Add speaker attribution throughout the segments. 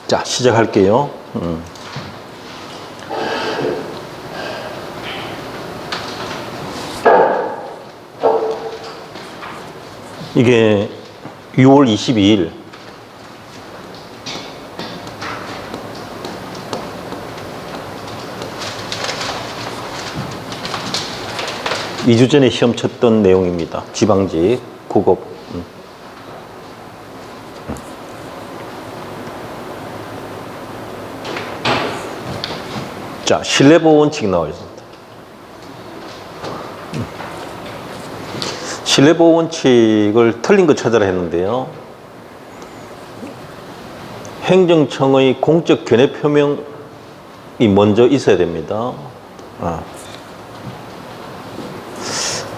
Speaker 1: 자, 시작할게요. 이게 6월 22일 (2주) 전에 시험 쳤던 내용입니다. 지방직 국업. 자, 신뢰보호 원칙이 나와 있습니다. 신뢰보호 원칙을 틀린 거 찾아라 했는데요. 행정청의 공적 견해 표명이 먼저 있어야 됩니다.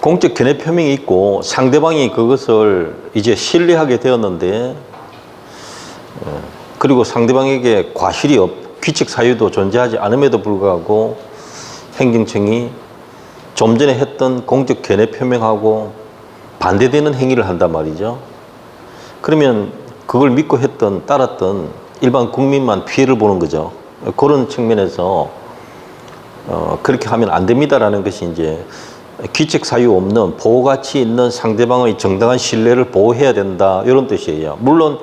Speaker 1: 공적 견해 표명이 있고 상대방이 그것을 이제 신뢰하게 되었는데, 그리고 상대방에게 과실이 규칙 사유도 존재하지 않음에도 불구하고 행정청이 좀 전에 했던 공적 견해 표명하고 반대되는 행위를 한단 말이죠. 그러면 그걸 믿고 따랐던 일반 국민만 피해를 보는 거죠. 그런 측면에서 그렇게 하면 안 됩니다라는 것이 이제 규칙 사유 없는 보호가치 있는 상대방의 정당한 신뢰를 보호해야 된다, 이런 뜻이에요. 물론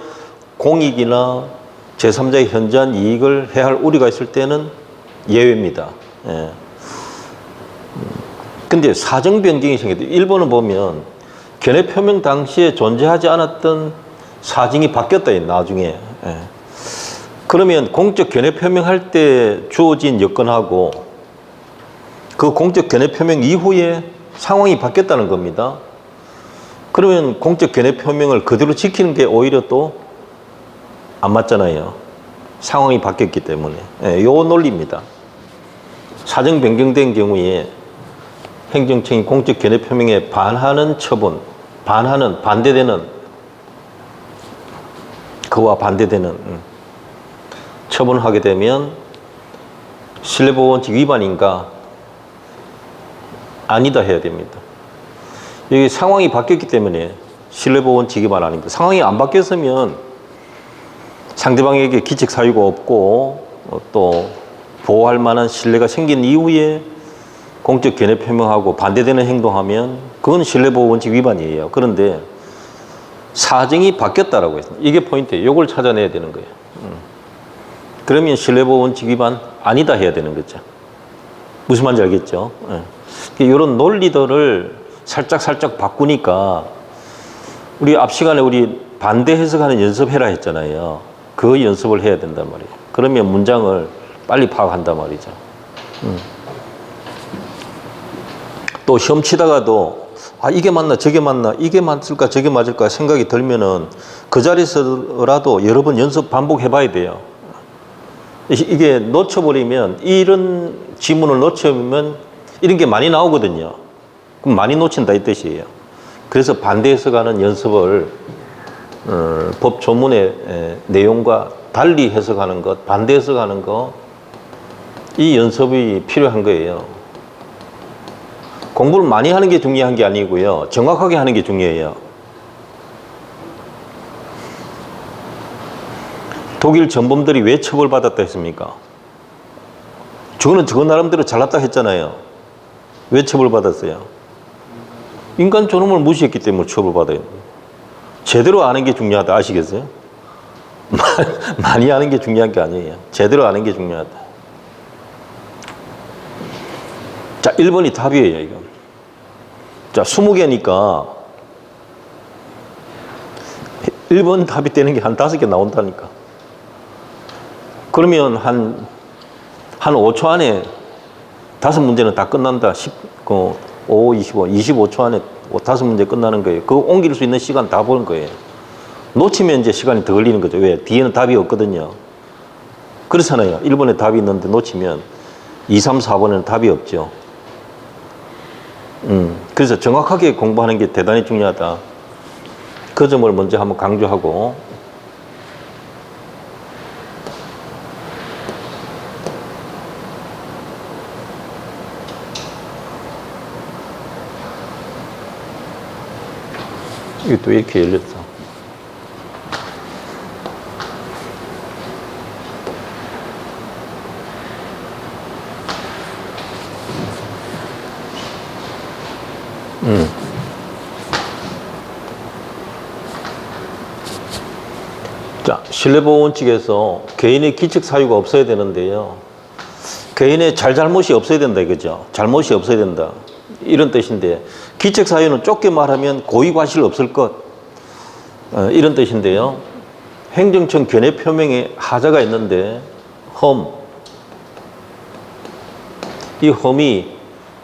Speaker 1: 공익이나 제3자의 현저한 이익을 해할 우려가 있을 때는 예외입니다. 예. 근데 사정 변경이 생겨도 일본은 보면 견해 표명 당시에 존재하지 않았던 사정이 바뀌었다, 나중에. 예. 그러면 공적 견해 표명할 때 주어진 여건하고 그 공적 견해 표명 이후에 상황이 바뀌었다는 겁니다. 그러면 공적 견해 표명을 그대로 지키는 게 오히려 또 안 맞잖아요. 상황이 바뀌었기 때문에. 예, 요 논리입니다. 사정 변경된 경우에 행정청이 공적 견해 표명에 반하는 처분, 반대되는, 그와 반대되는 처분을 하게 되면 신뢰보호 원칙 위반인가? 아니다 해야 됩니다. 여기 상황이 바뀌었기 때문에 신뢰보호 원칙 위반 아닙니다. 상황이 안 바뀌었으면 상대방에게 규칙 사유가 없고 또 보호할 만한 신뢰가 생긴 이후에 공적 견해 표명하고 반대되는 행동하면 그건 신뢰보호 원칙 위반이에요. 그런데 사정이 바뀌었다라고 했습니다. 이게 포인트예요. 이걸 찾아내야 되는 거예요. 그러면 신뢰보호 원칙 위반 아니다 해야 되는 거죠. 무슨 말인지 알겠죠? 이런 논리들을 살짝 바꾸니까 우리 앞 시간에 우리 반대 해석하는 연습해라 했잖아요. 그 연습을 해야 된단 말이에요. 그러면 문장을 빨리 파악한단 말이죠. 또 시험 치다가도 이게 맞나 저게 맞나, 이게 맞을까 저게 맞을까 생각이 들면은 그 자리에서라도 여러 번 연습 반복해 봐야 돼요. 이게 놓쳐버리면, 이런 지문을 놓치면 이런 게 많이 나오거든요. 그럼 많이 놓친다 이 뜻이에요. 그래서 반대 해석하는 연습을 법 조문의 내용과 달리 해석하는 것, 반대 해석하는 것, 이 연습이 필요한 거예요. 공부를 많이 하는 게 중요한 게 아니고요. 정확하게 하는 게 중요해요. 독일 전범들이 왜 처벌받았다 했습니까? 저거는 저거 나름대로 잘났다 했잖아요. 왜 처벌받았어요? 인간 존엄을 무시했기 때문에 처벌받아요. 제대로 아는 게 중요하다, 아시겠어요? 많이 아는 게 중요한 게 아니에요. 제대로 아는 게 중요하다. 자, 1번이 답이에요, 이거. 자, 20개니까 1번 답이 되는 게 한 5개 나온다니까. 그러면 한 5초 안에 5문제는 다 끝난다. 5, 25, 25초 안에 5문제 끝나는 거예요. 그거 옮길 수 있는 시간 다 보는 거예요. 놓치면 이제 시간이 더 걸리는 거죠. 왜? 뒤에는 답이 없거든요. 그렇잖아요. 1번에 답이 있는데 놓치면 2, 3, 4번에는 답이 없죠. 그래서 정확하게 공부하는 게 대단히 중요하다. 그 점을 먼저 한번 강조하고, 이게 또 이렇게 열렸어. 자, 신뢰보호 원칙에서 개인의 기책 사유가 없어야 되는데요. 개인의 잘못이 없어야 된다 이거죠. 잘못이 없어야 된다. 이런 뜻인데, 기책 사유는 좁게 말하면 고의 과실 없을 것. 이런 뜻인데요. 행정청 견해 표명에 하자가 있는데, 이 험이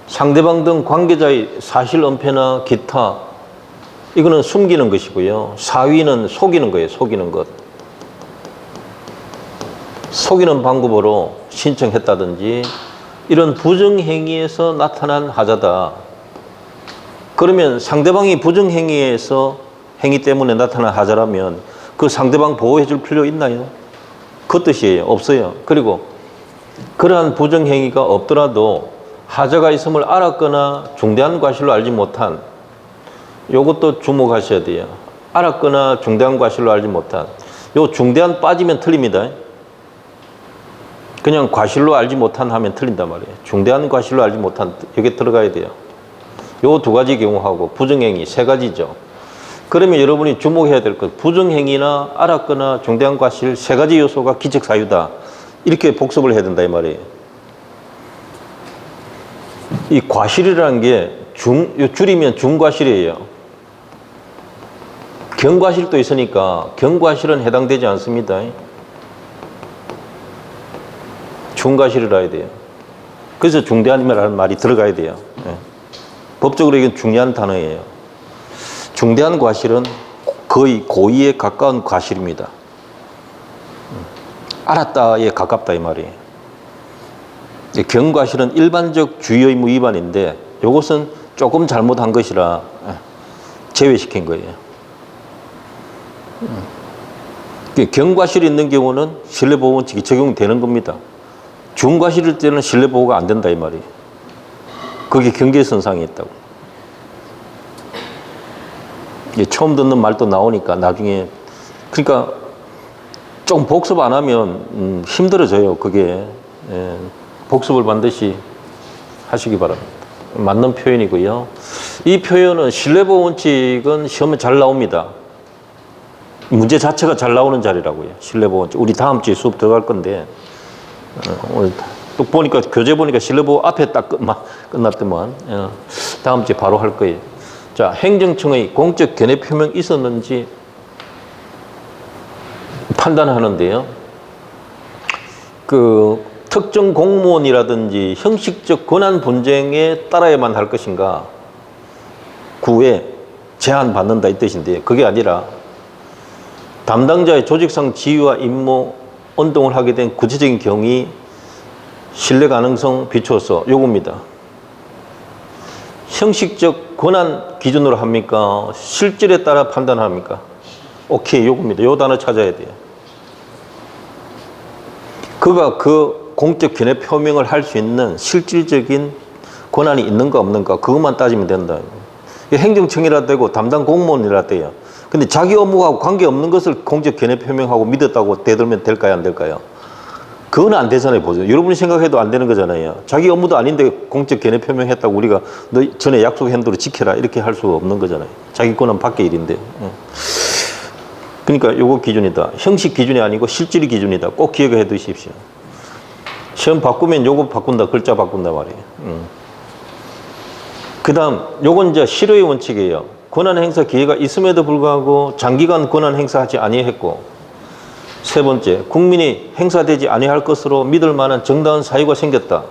Speaker 1: 상대방 등 관계자의 사실 은폐나 기타, 이거는 숨기는 것이고요. 사위는 속이는 거예요. 속이는 것. 속이는 방법으로 신청했다든지 이런 부정행위에서 나타난 하자다. 그러면 상대방이 부정행위에서 행위 때문에 나타난 하자라면 그 상대방 보호해 줄 필요 있나요? 그 뜻이에요. 없어요. 그리고 그러한 부정행위가 없더라도 하자가 있음을 알았거나 중대한 과실로 알지 못한, 요것도 주목하셔야 돼요. 알았거나 중대한 과실로 알지 못한, 요 중대한 빠지면 틀립니다. 그냥 과실로 알지 못한 하면 틀린단 말이에요. 중대한 과실로 알지 못한, 여기 들어가야 돼요. 요 두 가지 경우하고 부정행위 세 가지죠. 그러면 여러분이 주목해야 될 것, 부정행위나 알았거나 중대한 과실 세 가지 요소가 기책사유다. 이렇게 복습을 해야 된다 이 말이에요. 이 과실이라는 게 줄이면 중과실이에요. 경과실도 있으니까 경과실은 해당되지 않습니다. 중과실이라 해야 돼요. 그래서 중대한이라는 말이 들어가야 돼요. 법적으로 이건 중요한 단어예요. 중대한 과실은 거의 고의에 가까운 과실입니다. 알았다에 가깝다 이 말이에요. 경과실은 일반적 주의 의무 위반인데 이것은 조금 잘못한 것이라 제외시킨 거예요. 경과실이 있는 경우는 신뢰보호 원칙이 적용되는 겁니다. 중과실일 때는 신뢰보호가 안 된다 이 말이에요. 그게 경계선상에 있다고. 처음 듣는 말도 나오니까 나중에, 그러니까 좀 복습 안 하면 힘들어져요. 그게. 복습을 반드시 하시기 바랍니다. 맞는 표현이고요. 이 표현은 신뢰보호 원칙은 시험에 잘 나옵니다. 문제 자체가 잘 나오는 자리라고요. 신뢰보호 원칙. 우리 다음 주에 수업 들어갈 건데 오늘 또 보니까 교재 보니까 신뢰보호 앞에 딱 끝났더만 다음 주에 바로 할 거예요. 자, 행정청의 공적 견해 표명 있었는지 판단하는데요. 그 특정 공무원이라든지 형식적 권한 분쟁에 따라야만 할 것인가, 구에 제한받는다 이 뜻인데, 그게 아니라 담당자의 조직상 지위와 임무, 운동을 하게 된 구체적인 경위, 신뢰 가능성 비추어서 요겁니다. 형식적 권한 기준으로 합니까? 실질에 따라 판단합니까? 오케이, 요겁니다. 요 단어 찾아야 돼요. 그가 그 공적 견해 표명을 할 수 있는 실질적인 권한이 있는가 없는가, 그것만 따지면 된다. 행정청이라 되고 담당 공무원이라 돼요. 근데 자기 업무하고 관계없는 것을 공적 견해 표명하고 믿었다고 대들면 될까요, 안 될까요? 그건 안 되잖아요. 보세요. 여러분이 생각해도 안 되는 거잖아요. 자기 업무도 아닌데 공적 견해 표명했다고 우리가 너 전에 약속한 대로 지켜라 이렇게 할 수가 없는 거잖아요. 자기 권한 밖의 일인데. 그러니까 요거 기준이다. 형식 기준이 아니고 실질이 기준이다. 꼭 기억해 두십시오. 시험 바꾸면 요거 바꾼다, 글자 바꾼다 말이에요. 그 다음 요건 이제 실효의 원칙이에요. 권한 행사 기회가 있음에도 불구하고 장기간 권한 행사하지 아니했고, 세 번째, 국민이 행사되지 아니할 것으로 믿을 만한 정당한 사유가 생겼다.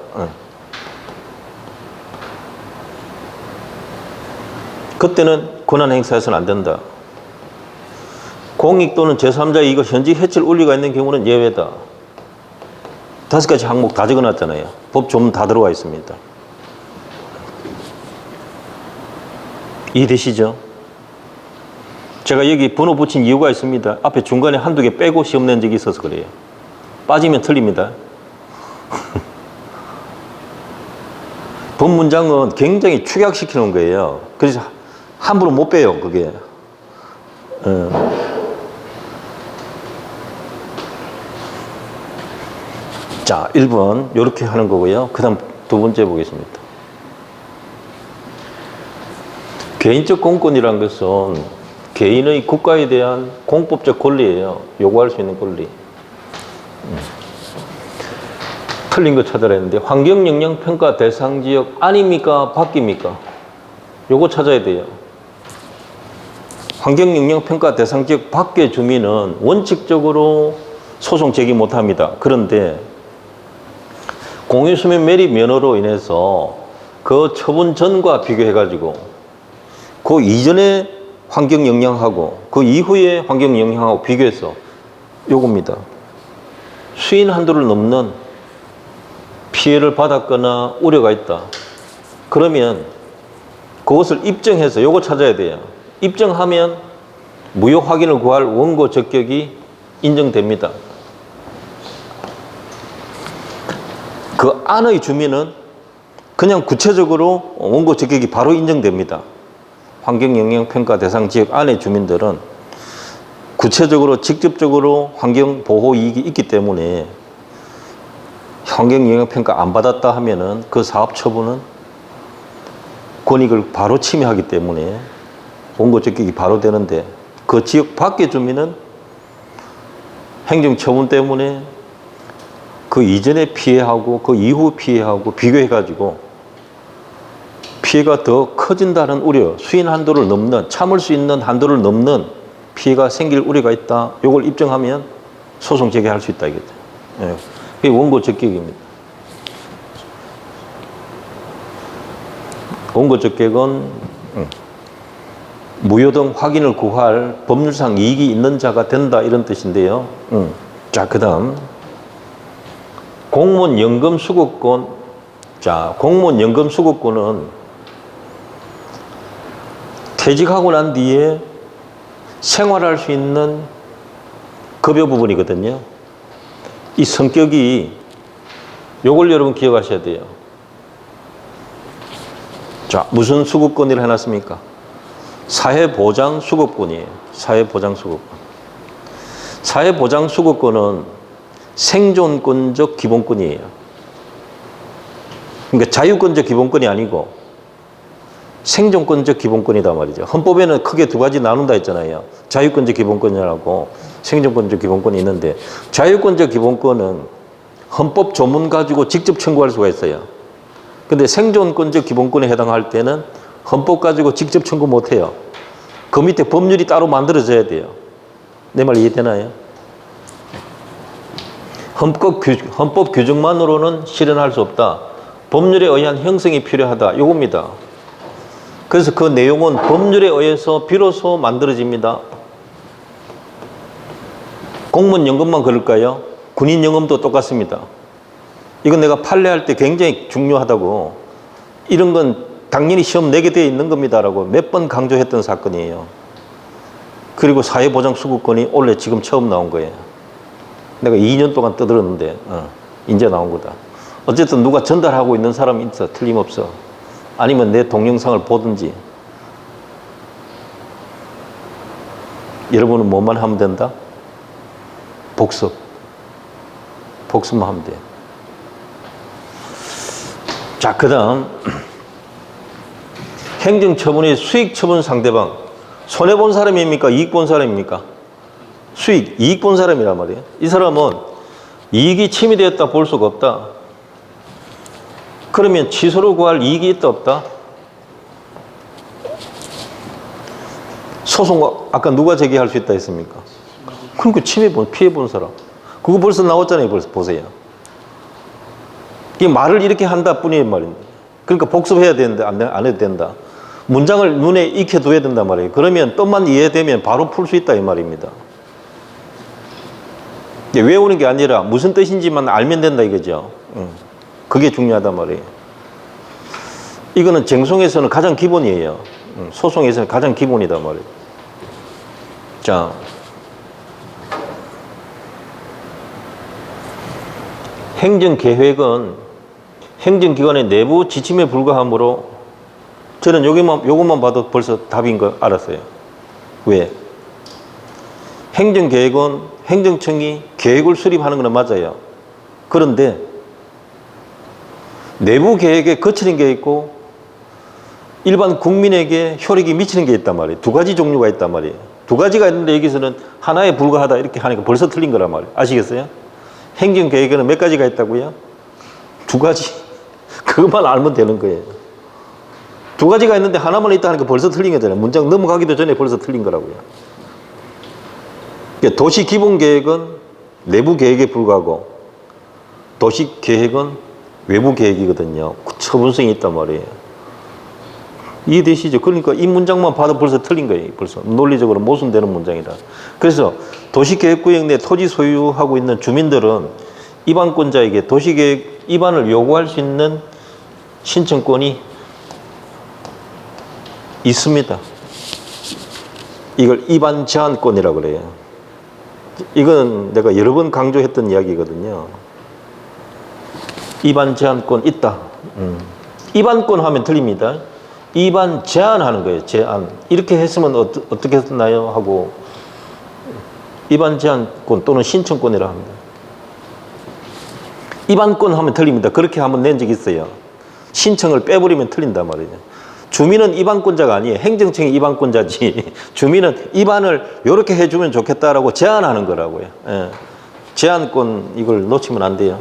Speaker 1: 그때는 권한 행사해서는 안 된다. 공익 또는 제3자의 이익을 현직 해칠 우려가 있는 경우는 예외다. 5가지 항목 다 적어놨잖아요. 법 조문 다 들어와 있습니다. 이해되시죠? 제가 여기 번호 붙인 이유가 있습니다. 앞에 중간에 한두 개 빼고 시험 낸 적이 있어서 그래요. 빠지면 틀립니다. 법 문장은 굉장히 축약시키는 거예요. 그래서 함부로 못 빼요, 그게. 자, 1번 이렇게 하는 거고요. 그 다음 두 번째 보겠습니다. 개인적 공권이라는 것은 개인의 국가에 대한 공법적 권리예요. 요구할 수 있는 권리. 틀린 거 찾아라 했는데 환경영향평가 대상지역 안입니까? 밖입니까? 요거 찾아야 돼요. 환경영향평가 대상지역 밖의 주민은 원칙적으로 소송 제기 못합니다. 그런데 공유수면 매립 면허로 인해서 그 처분 전과 비교해가지고 그 이전에 환경영향하고 그 이후에 환경영향하고 비교해서 요겁니다. 수인 한도를 넘는 피해를 받았거나 우려가 있다. 그러면 그것을 입증해서 요거 찾아야 돼요. 입증하면 무효 확인을 구할 원고 적격이 인정됩니다. 그 안의 주민은 그냥 구체적으로 원고 적격이 바로 인정됩니다. 환경영향평가 대상 지역 안의 주민들은 구체적으로 직접적으로 환경보호 이익이 있기 때문에 환경영향평가 안 받았다 하면은 그 사업 처분은 권익을 바로 침해하기 때문에 원고 적격이 바로 되는데 그 지역 밖의 주민은 행정처분 때문에 그 이전에 피해하고 그 이후 피해하고 비교해가지고 피해가 더 커진다는 우려, 수인 한도를 넘는, 참을 수 있는 한도를 넘는 피해가 생길 우려가 있다. 이걸 입증하면 소송 제기할 수 있다 이거죠. 예. 그게 원고 적격입니다. 원고 적격은 무효 등 확인을 구할 법률상 이익이 있는 자가 된다 이런 뜻인데요. 자, 그 다음 공무원 연금 수급권. 자, 공무원 연금 수급권은 퇴직하고 난 뒤에 생활할 수 있는 급여 부분이거든요. 이 성격이 요걸 여러분 기억하셔야 돼요. 자, 무슨 수급권을 해놨습니까? 사회보장 수급권이에요. 사회보장 수급권. 사회보장 수급권은 생존권적 기본권이에요. 그러니까 자유권적 기본권이 아니고 생존권적 기본권이다 말이죠. 헌법에는 크게 두 가지 나눈다 했잖아요. 자유권적 기본권이라고 생존권적 기본권이 있는데 자유권적 기본권은 헌법 조문 가지고 직접 청구할 수가 있어요. 근데 생존권적 기본권에 해당할 때는 헌법 가지고 직접 청구 못해요. 그 밑에 법률이 따로 만들어져야 돼요. 내 말 이해되나요? 헌법 규정만으로는 실현할 수 없다. 법률에 의한 형성이 필요하다. 요겁니다. 그래서 그 내용은 법률에 의해서 비로소 만들어집니다. 공무원 연금만 그럴까요? 군인 연금도 똑같습니다. 이건 내가 판례할 때 굉장히 중요하다고, 이런 건 당연히 시험 내게 되어 있는 겁니다라고 몇 번 강조했던 사건이에요. 그리고 사회보장 수급권이 원래 지금 처음 나온 거예요. 내가 2년 동안 떠들었는데 이제 나온 거다. 어쨌든 누가 전달하고 있는 사람이 있어. 틀림없어. 아니면 내 동영상을 보든지. 여러분은 뭐만 하면 된다? 복습. 복습만 하면 돼. 자, 그 다음 행정처분의 수익처분 상대방. 손해본 사람입니까? 이익 본 사람입니까? 수익, 이익 본 사람이란 말이에요. 이 사람은 이익이 침해되었다 볼 수가 없다. 그러면 취소를 구할 이익이 있다 없다? 소송 아까 누가 제기할 수 있다 했습니까? 그러니까 피해 본 사람. 그거 벌써 나왔잖아요. 벌써 보세요. 이 말을 이렇게 한다 뿐이에요 말입니다. 그러니까 복습해야 되는데 안 해도 된다. 문장을 눈에 익혀둬야 된단 말이에요. 그러면 뜻만 이해되면 바로 풀 수 있다 이 말입니다. 외우는 게 아니라 무슨 뜻인지만 알면 된다 이거죠. 그게 중요하단 말이에요. 이거는 쟁송에서는 가장 기본이에요. 소송에서는 가장 기본이단 말이에요. 자, 행정계획은 행정기관의 내부 지침에 불과하므로 저는 요것만 봐도 벌써 답인 거 알았어요. 왜? 행정계획은 행정청이 계획을 수립하는 건 맞아요. 그런데 내부 계획에 거치는 게 있고 일반 국민에게 효력이 미치는 게 있단 말이에요. 두 가지 종류가 있단 말이에요. 두 가지가 있는데 여기서는 하나에 불과하다 이렇게 하니까 벌써 틀린 거란 말이에요. 아시겠어요? 행정계획에는 몇 가지가 있다고요? 두 가지. 그것만 알면 되는 거예요. 두 가지가 있는데 하나만 있다 하니까 벌써 틀린 거잖아요. 문장 넘어가기도 전에 벌써 틀린 거라고요. 그러니까 도시기본계획은 내부계획에 불과하고 도시계획은 외부계획이거든요. 처분성이 있단 말이에요. 이해되시죠? 그러니까 이 문장만 봐도 벌써 틀린 거예요. 벌써 논리적으로 모순되는 문장이다. 그래서 도시계획구역 내 토지 소유하고 있는 주민들은 입안권자에게 도시계획 입안을 요구할 수 있는 신청권이 있습니다. 이걸 입안 제한권이라고 그래요. 이건 내가 여러 번 강조했던 이야기거든요. 입안 제한권 있다. 입안권 하면 틀립니다. 입안 제한하는 거예요. 제한. 이렇게 했으면 어떻게 했나요? 하고 입안 제한권 또는 신청권이라 합니다. 입안권 하면 틀립니다. 그렇게 한번 낸 적이 있어요. 신청을 빼버리면 틀린단 말이에요. 주민은 입안권자가 아니에요. 행정청이 입안권자지. 주민은 입안을 이렇게 해주면 좋겠다라고 제안하는 거라고요. 예. 제안권 이걸 놓치면 안 돼요.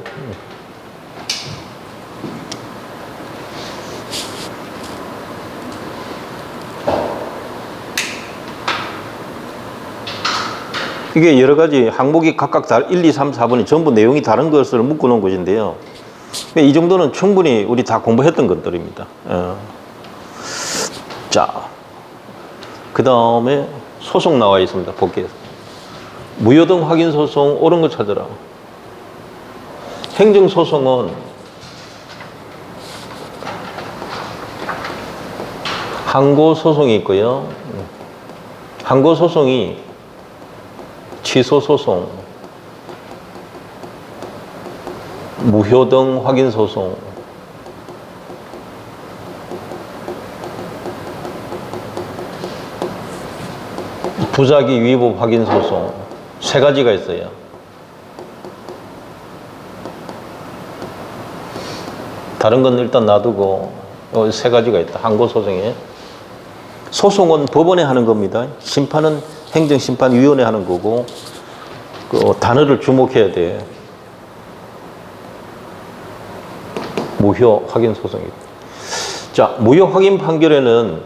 Speaker 1: 이게 여러 가지 항목이 각각 1, 2, 3, 4번이 전부 내용이 다른 것을 묶어 놓은 것인데요. 이 정도는 충분히 우리 다 공부했던 것들입니다. 자, 그 다음에 소송 나와 있습니다. 볼게요. 무효등 확인 소송 옳은 거 찾으라. 행정소송은 항고소송이 있고요. 항고소송이 취소소송, 무효등 확인소송, 부작위 위법 확인소송 세 가지가 있어요. 다른 건 일단 놔두고 세 가지가 있다. 항고소송에. 소송은 법원에 하는 겁니다. 심판은 행정심판위원회 하는 거고 그 단어를 주목해야 돼. 무효 확인 소송이다. 자, 무효 확인 판결에는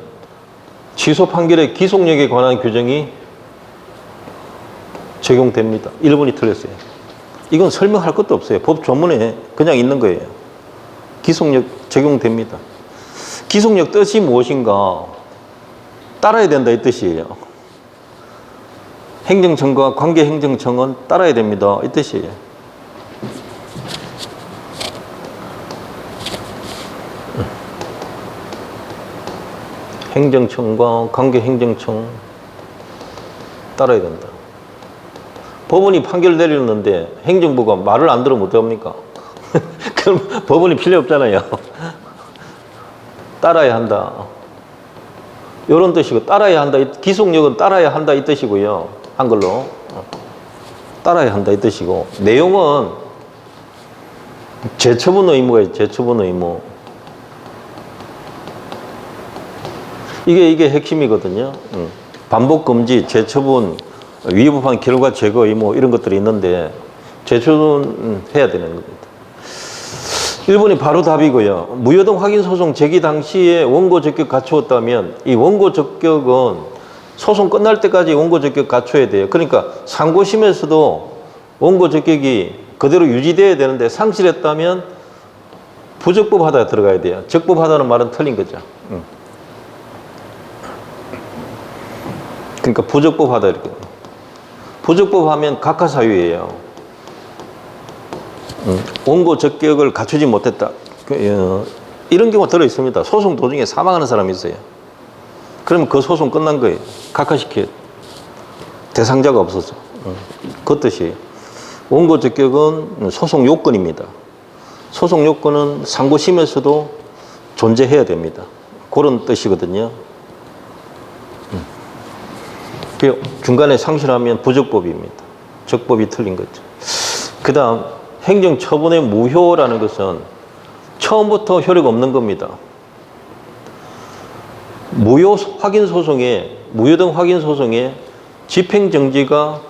Speaker 1: 취소 판결의 기속력에 관한 규정이 적용됩니다. 1번이 틀렸어요. 이건 설명할 것도 없어요. 법 조문에 그냥 있는 거예요. 기속력 적용됩니다. 기속력 뜻이 무엇인가? 따라야 된다 이 뜻이에요. 행정청과 관계행정청은 따라야 됩니다 이 뜻이에요. 행정청과 관계행정청 따라야 된다. 법원이 판결 내렸는데 행정부가 말을 안 들으면 어떡합니까? 그럼 법원이 필요 없잖아요. 따라야 한다. 이런 뜻이고, 따라야 한다. 기속력은 따라야 한다 이 뜻이고요. 한글로. 따라야 한다 이 뜻이고, 내용은 재처분 의무가 있어요. 재처분 의무. 이게 핵심이거든요. 반복 금지, 재처분, 위법한 결과 제거 의무 이런 것들이 있는데 재처분 해야 되는 겁니다. 1번이 바로 답이고요. 무효등 확인 소송 제기 당시에 원고 적격 갖추었다면 이 원고 적격은 소송 끝날 때까지 원고 적격 갖춰야 돼요. 그러니까 상고심에서도 원고 적격이 그대로 유지돼야 되는데 상실했다면 부적법 하다에 들어가야 돼요. 적법 하다는 말은 틀린 거죠. 그러니까 부적법 하다 이렇게. 부적법 하면 각하사유예요. 원고 적격을 갖추지 못했다. 이런 경우가 들어 있습니다. 소송 도중에 사망하는 사람이 있어요. 그러면 그 소송 끝난 거예요. 각하시켜요. 대상자가 없어서. 그 뜻이에요. 원고 적격은 소송 요건입니다. 소송 요건은 상고심에서도 존재해야 됩니다. 그런 뜻이거든요. 중간에 상실하면 부적법입니다. 적법이 틀린 거죠. 그 다음 행정처분의 무효라는 것은 처음부터 효력 없는 겁니다. 무효 확인 소송에, 무효등 확인 소송에 집행정지가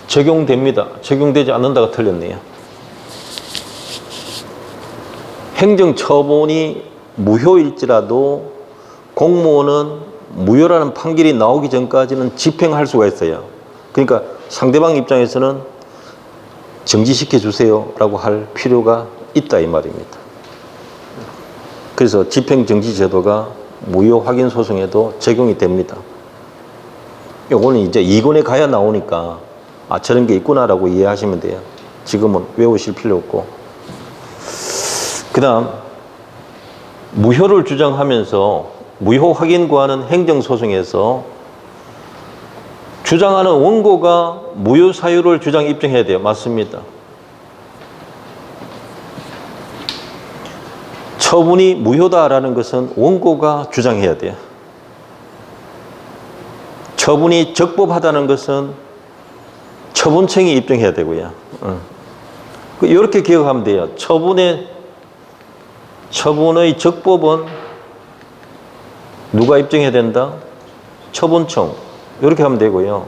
Speaker 1: 적용됩니다. 적용되지 않는다가 틀렸네요. 행정처분이 무효일지라도 공무원은 무효라는 판결이 나오기 전까지는 집행할 수가 있어요. 그러니까 상대방 입장에서는 정지시켜 주세요라고 할 필요가 있다 이 말입니다. 그래서 집행정지 제도가 무효 확인 소송에도 적용이 됩니다. 이거는 이제 이권에 가야 나오니까 아 저런 게 있구나라고 이해하시면 돼요. 지금은 외우실 필요 없고. 그 다음 무효를 주장하면서 무효 확인 구하는 행정소송에서 주장하는 원고가 무효 사유를 주장 입증해야 돼요. 맞습니다. 처분이 무효다라는 것은 원고가 주장해야 돼요. 처분이 적법하다는 것은 처분청이 입증해야 되고요. 이렇게 기억하면 돼요. 처분의 적법은 누가 입증해야 된다? 처분청. 이렇게 하면 되고요.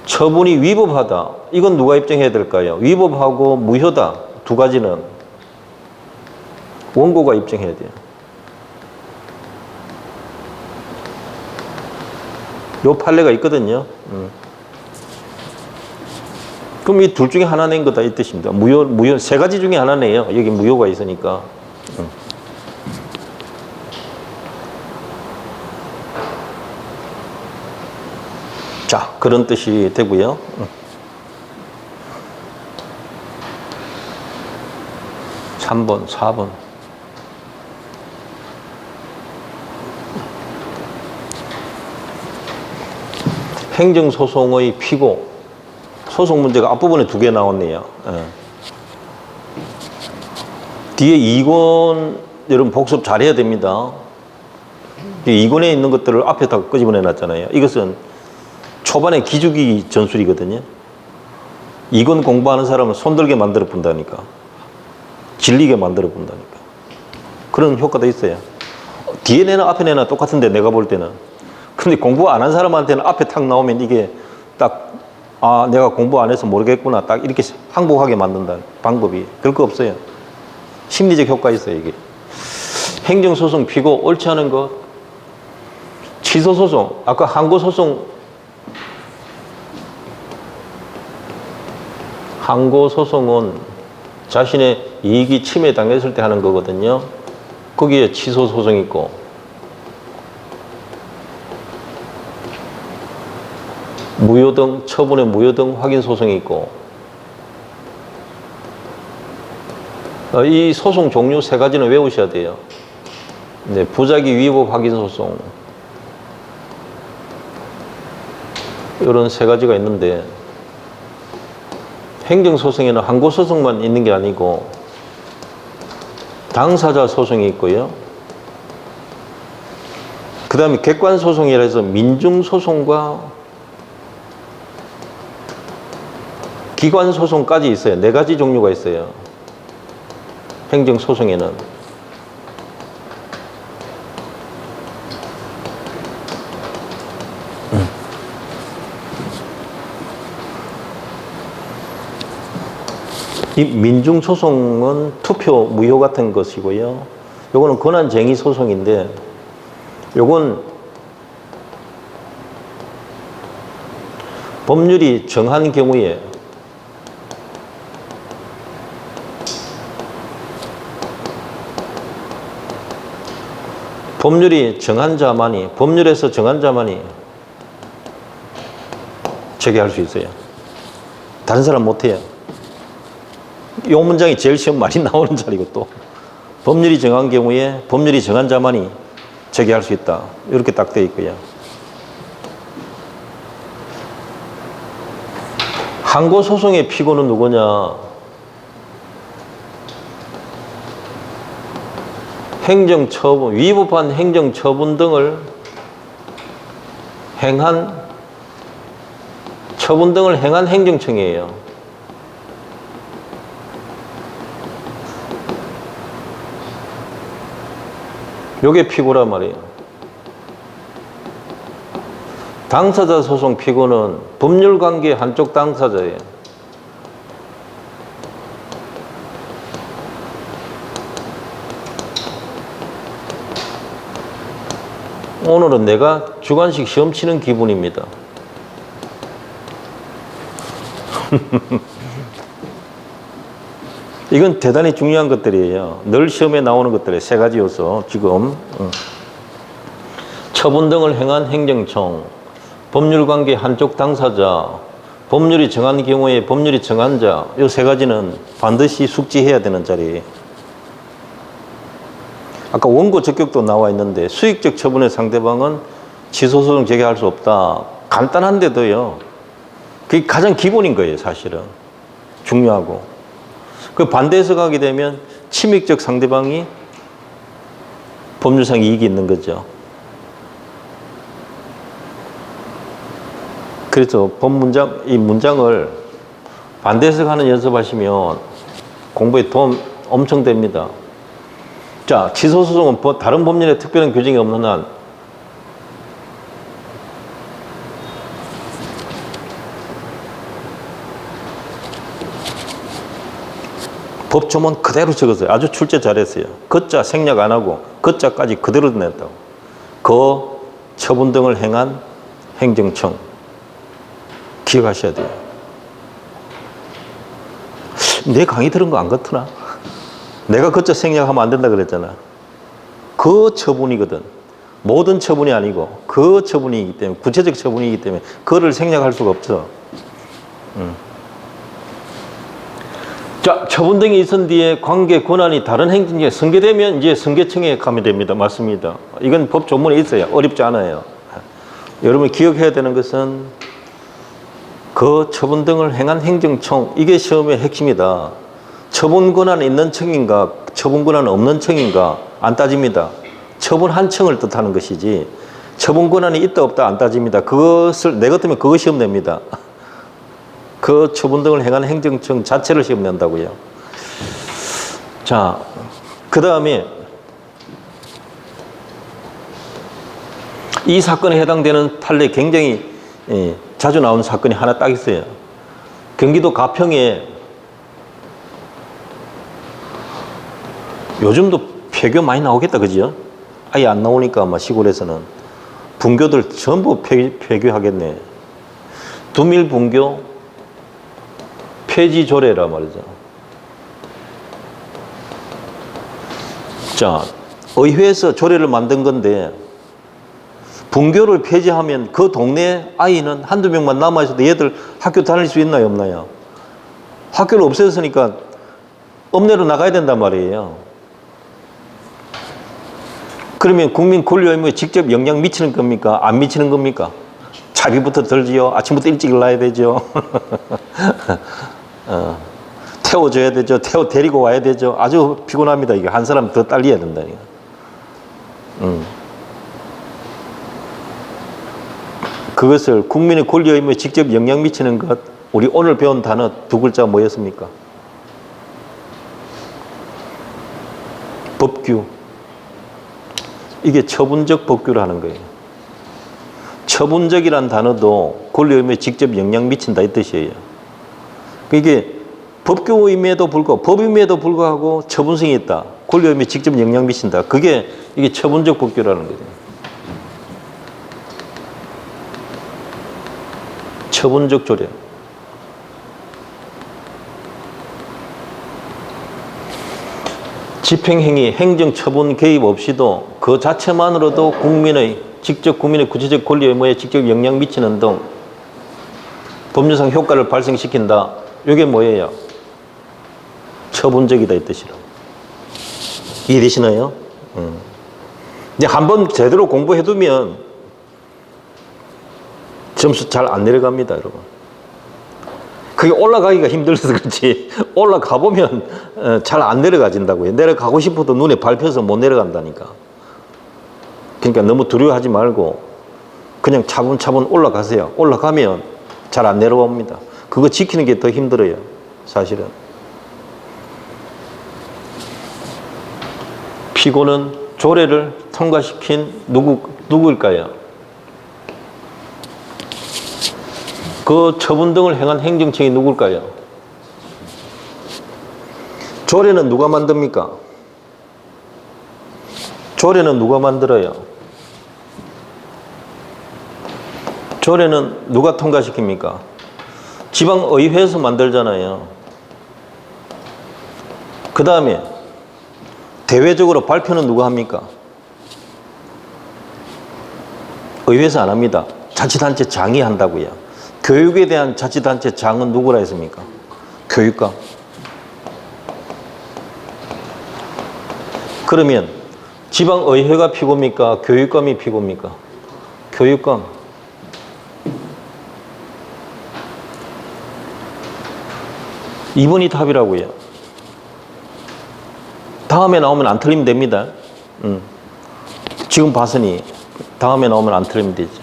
Speaker 1: 처분이 위법하다. 이건 누가 입증해야 될까요? 위법하고 무효다. 두 가지는 원고가 입증해야 돼요. 요 판례가 있거든요. 그럼 이 둘 중에 하나 낸 거다 이 뜻입니다. 무효 세 가지 중에 하나네요. 여기 무효가 있으니까. 자, 그런 뜻이 되고요. 3번, 4번. 행정소송의 피고. 소송 문제가 앞부분에 2개 나왔네요. 뒤에 2권 여러분 복습 잘해야 됩니다. 2권에 있는 것들을 앞에 다 끄집어내 놨잖아요. 이것은 초반에 기죽이 전술이거든요. 2권 공부하는 사람은 손들게 만들어 본다니까. 질리게 만들어 본다니까. 그런 효과도 있어요. 뒤에 내나 앞에 내나 똑같은데 내가 볼 때는. 근데 공부 안 한 사람한테는 앞에 탁 나오면 이게 딱 아, 내가 공부 안 해서 모르겠구나. 딱 이렇게 항복하게 만든다. 방법이. 별거 없어요. 심리적 효과 있어요, 이게. 행정소송 피고 옳지 않은 것. 취소소송. 아까 항고소송은 자신의 이익이 침해당했을 때 하는 거거든요. 거기에 취소소송이 있고. 무효등, 처분의 무효등 확인 소송이 있고. 이 소송 종류 3가지는 외우셔야 돼요. 네, 부작위 위법 확인 소송. 이런 3가지가 있는데, 행정소송에는 항고소송만 있는 게 아니고, 당사자 소송이 있고요. 그 다음에 객관소송이라 해서 민중소송과 기관소송까지 있어요. 4가지 종류가 있어요. 행정소송에는. 이 민중소송은 투표 무효 같은 것이고요. 요거는 권한쟁의소송인데, 요건 법률이 정한 경우에 법률에서 정한 자만이 제기할 수 있어요. 다른 사람 못해요. 이 문장이 제일 시험 많이 나오는 자리고 또 법률이 정한 경우에 법률이 정한 자만이 제기할 수 있다. 이렇게 딱 되어 있고요. 항고소송의 피고는 누구냐? 행정처분, 위법한 행정처분 등을 행한 행정청이에요. 요게 피고란 말이에요. 당사자 소송 피고는 법률관계 한쪽 당사자예요. 오늘은 내가 주관식 시험 치는 기분입니다. 이건 대단히 중요한 것들이에요. 늘 시험에 나오는 것들의 세 가지 요소. 지금 처분 등을 행한 행정청, 법률관계 한쪽 당사자, 법률이 정한 경우에 법률이 정한 자, 이 세 가지는 반드시 숙지해야 되는 자리예요. 아까 원고 적격도 나와 있는데 수익적 처분의 상대방은 취소소송 제기할 수 없다. 간단한데도요. 그게 가장 기본인 거예요, 사실은. 중요하고. 그 반대해서 가게 되면 침익적 상대방이 법률상 이익이 있는 거죠. 그래서 이 문장을 반대해서 가는 연습하시면 공부에 도움 엄청 됩니다. 자, 취소소송은 다른 법률에 특별한 규정이 없는 한 법조문 그대로 적었어요. 아주 출제 잘했어요. 거자 생략 안 하고 거자까지 그대로 냈다고. 처분 등을 행한 행정청 기억하셔야 돼요. 내 강의 들은 거 안 같으나? 내가 거자 생략하면 안 된다 그랬잖아. 그 처분이거든. 모든 처분이 아니고 그 처분이기 때문에, 구체적 처분이기 때문에 그거를 생략할 수가 없어. 자, 처분 등이 있은 뒤에 관계 권한이 다른 행정처에 승계되면 이제 승계청에 가면 됩니다. 맞습니다. 이건 법 조문에 있어요. 어렵지 않아요. 여러분이 기억해야 되는 것은 그 처분 등을 행한 행정청, 이게 시험의 핵심이다. 처분 권한이 있는 청인가 처분 권한이 없는 청인가 안 따집니다. 처분 한 청을 뜻하는 것이지 처분 권한이 있다 없다 안 따집니다. 그것을 내 같으면 그거 시험 냅니다. 그 처분 등을 행한 행정청 자체를 시험 낸다고요. 자, 그 다음에 이 사건에 해당되는 판례 굉장히 자주 나오는 사건이 하나 딱 있어요. 경기도 가평에 요즘도 폐교 많이 나오겠다, 그죠? 아예 안 나오니까 아마 시골에서는 분교들 전부 폐교하겠네. 두밀 분교 폐지 조례라 말이죠. 자, 의회에서 조례를 만든 건데 분교를 폐지하면 그 동네 아이는 한두 명만 남아있어도 얘들 학교 다닐 수 있나요, 없나요? 학교를 없애졌으니까 읍내로 나가야 된단 말이에요. 그러면 국민 권리 의무에 직접 영향 미치는 겁니까? 안 미치는 겁니까? 차비부터 들지요. 아침부터 일찍 일어나야 되죠. 태워줘야 되죠. 데리고 와야 되죠. 아주 피곤합니다. 이게 한 사람 더 딸려야 된다니까. 그것을 국민의 권리 의무에 직접 영향 미치는 것, 우리 오늘 배운 단어 두 글자 뭐였습니까? 법규. 이게 처분적 법규를 하는 거예요. 처분적이란 단어도 권리 의무에 직접 영향 미친다 이 뜻이에요. 이게 법규임에도 불구하고, 법임에도 불구하고 처분성이 있다. 권리 의무에 직접 영향 미친다. 이게 처분적 법규라는 거죠. 처분적 조례. 집행행위, 행정처분 개입 없이도 그 자체만으로도 국민의 구체적 권리 의무에 직접 영향 미치는 등 법률상 효과를 발생시킨다. 이게 뭐예요? 처분적이다 이 뜻이라. 이해되시나요? 이제 한번 제대로 공부해두면 점수 잘 안 내려갑니다, 여러분. 그게 올라가기가 힘들어서 그렇지 올라가 보면 잘 안 내려가진다고요. 내려가고 싶어도 눈에 밟혀서 못 내려간다니까. 그러니까 너무 두려워하지 말고 그냥 차분차분 올라가세요. 올라가면 잘 안 내려옵니다. 그거 지키는 게 더 힘들어요, 사실은. 피고는 조례를 통과시킨 누구일까요? 그 처분 등을 행한 행정청이 누굴까요? 조례는 누가 만듭니까? 조례는 누가 만들어요? 조례는 누가 통과시킵니까? 지방의회에서 만들잖아요. 그 다음에 대외적으로 발표는 누가 합니까? 의회에서 안 합니다. 자치단체장이 한다고요. 교육에 대한 자치단체장은 누구라 했습니까? 교육감. 그러면 지방의회가 피고입니까? 교육감이 피고입니까? 교육감. 이번이 답이라고요. 다음에 나오면 안 틀리면 됩니다. 지금 봤으니 다음에 나오면 안 틀리면 되죠.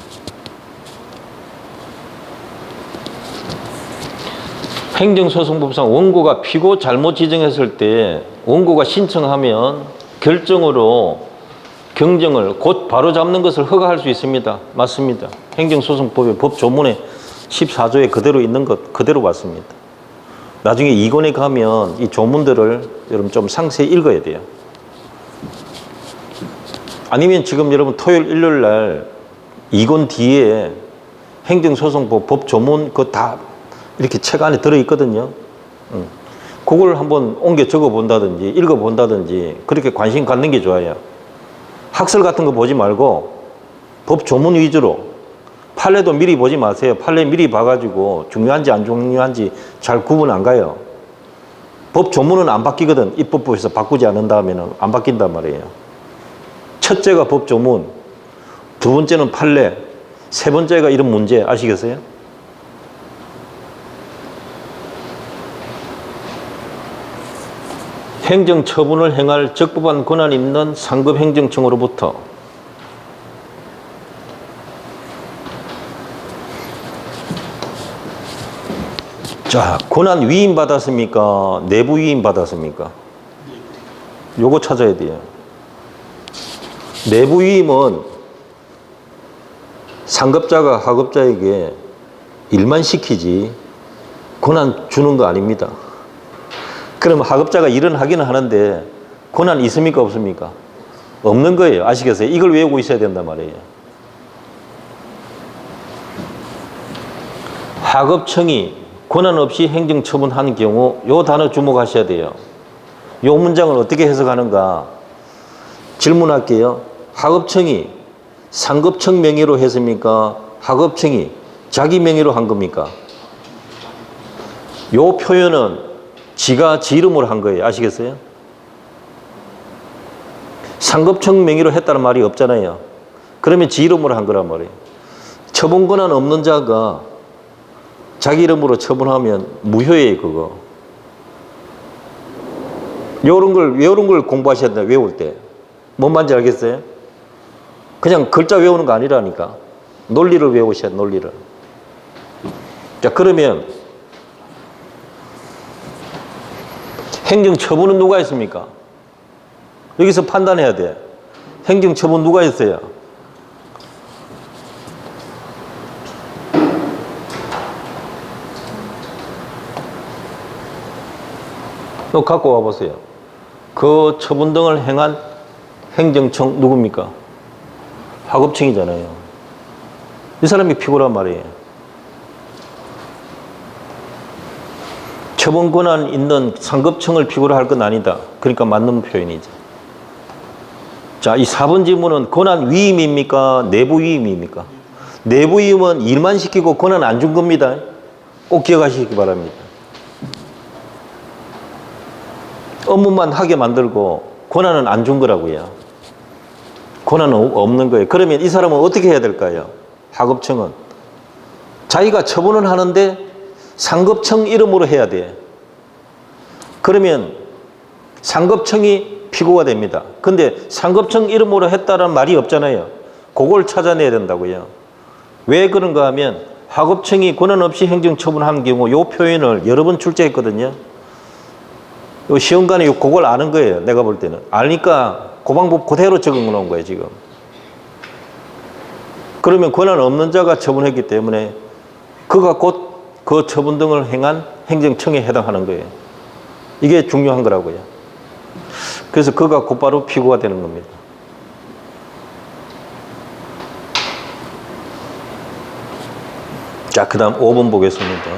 Speaker 1: 행정소송법상 원고가 피고 잘못 지정했을 때 원고가 신청하면 결정으로 경정을 곧 바로 잡는 것을 허가할 수 있습니다. 맞습니다. 행정소송법의 법조문에 14조에 그대로 있는 것 그대로 맞습니다. 나중에 2권에 가면 이 조문들을 여러분 좀 상세히 읽어야 돼요. 아니면 지금 여러분 토요일 일요일 날 2권 뒤에 행정소송법 법조문 그거 다 이렇게 책 안에 들어있거든요. 그걸 한번 옮겨 적어 본다든지 읽어 본다든지 그렇게 관심 갖는 게 좋아요. 학설 같은 거 보지 말고 법 조문 위주로. 판례도 미리 보지 마세요. 판례 미리 봐가지고 중요한지 안 중요한지 잘 구분 안 가요. 법 조문은 안 바뀌거든. 입법부에서 바꾸지 않은 다음에는 안 바뀐단 말이에요. 첫째가 법 조문, 두 번째는 판례, 세 번째가 이런 문제 아시겠어요? 행정처분을 행할 적법한 권한이 있는 상급행정청으로부터 자, 권한 위임 받았습니까? 내부 위임 받았습니까? 요거 찾아야 돼요. 내부 위임은 상급자가 하급자에게 일만 시키지 권한 주는 거 아닙니다. 그럼 하급자가 일은 하기는 하는데 권한 있습니까? 없습니까? 없는 거예요. 아시겠어요? 이걸 외우고 있어야 된단 말이에요. 하급청이 권한 없이 행정처분하는 경우 요 단어 주목하셔야 돼요. 요 문장을 어떻게 해석하는가 질문할게요. 하급청이 상급청 명의로 했습니까? 하급청이 자기 명의로 한 겁니까? 요 표현은 지가 지 이름으로 한 거예요. 아시겠어요? 상급청 명의로 했다는 말이 없잖아요. 그러면 지 이름으로 한 거란 말이에요. 처분 권한 없는 자가 자기 이름으로 처분하면 무효예요, 그거. 요런 걸 공부하셔야 돼요, 외울 때. 뭔 말인지 알겠어요? 그냥 글자 외우는 거 아니라니까. 논리를 외우셔야 돼요, 논리를. 자, 그러면 행정처분은 누가 했습니까? 여기서 판단해야 돼. 행정처분 누가 했어요? 또 갖고 와보세요. 그 처분 등을 행한 행정청 누굽니까? 하급청이잖아요. 이 사람이 피고란 말이에요. 처분 권한 있는 상급청을 피고로 할 건 아니다. 그러니까 맞는 표현이죠. 자, 이 4번 질문은 권한 위임입니까? 내부 위임입니까? 내부 위임은 일만 시키고 권한 안 준 겁니다. 꼭 기억하시기 바랍니다. 업무만 하게 만들고 권한은 안 준 거라고요. 권한은 없는 거예요. 그러면 이 사람은 어떻게 해야 될까요? 하급청은 자기가 처분을 하는데 상급청 이름으로 해야 돼. 그러면 상급청이 피고가 됩니다. 근데 상급청 이름으로 했다는 말이 없잖아요. 그걸 찾아내야 된다고요. 왜 그런가 하면 하급청이 권한 없이 행정처분하는 경우 이 표현을 여러 번 출제했거든요. 요 시험관에 그걸 아는 거예요. 내가 볼 때는. 아니까 그 방법 그대로 적어 놓은 거예요, 지금. 그러면 권한 없는 자가 처분했기 때문에 그가 곧 그 처분 등을 행한 행정청에 해당하는 거예요. 이게 중요한 거라고요. 그래서 그가 곧바로 피고가 되는 겁니다. 자, 그 다음 5번 보겠습니다.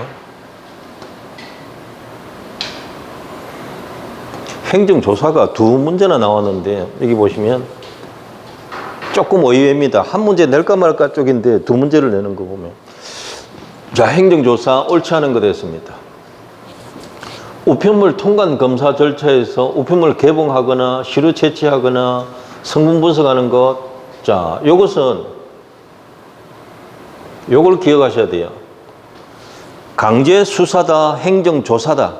Speaker 1: 행정조사가 두 문제나 나왔는데 여기 보시면 조금 의외입니다. 한 문제 낼까 말까 쪽인데 두 문제를 내는 거 보면, 자, 행정조사 옳지 않은 거 됐습니다. 우편물 통관 검사 절차에서 우편물 개봉하거나 시료 채취하거나 성분 분석하는 것, 자, 요것은 요걸 기억하셔야 돼요. 강제 수사다, 행정조사다.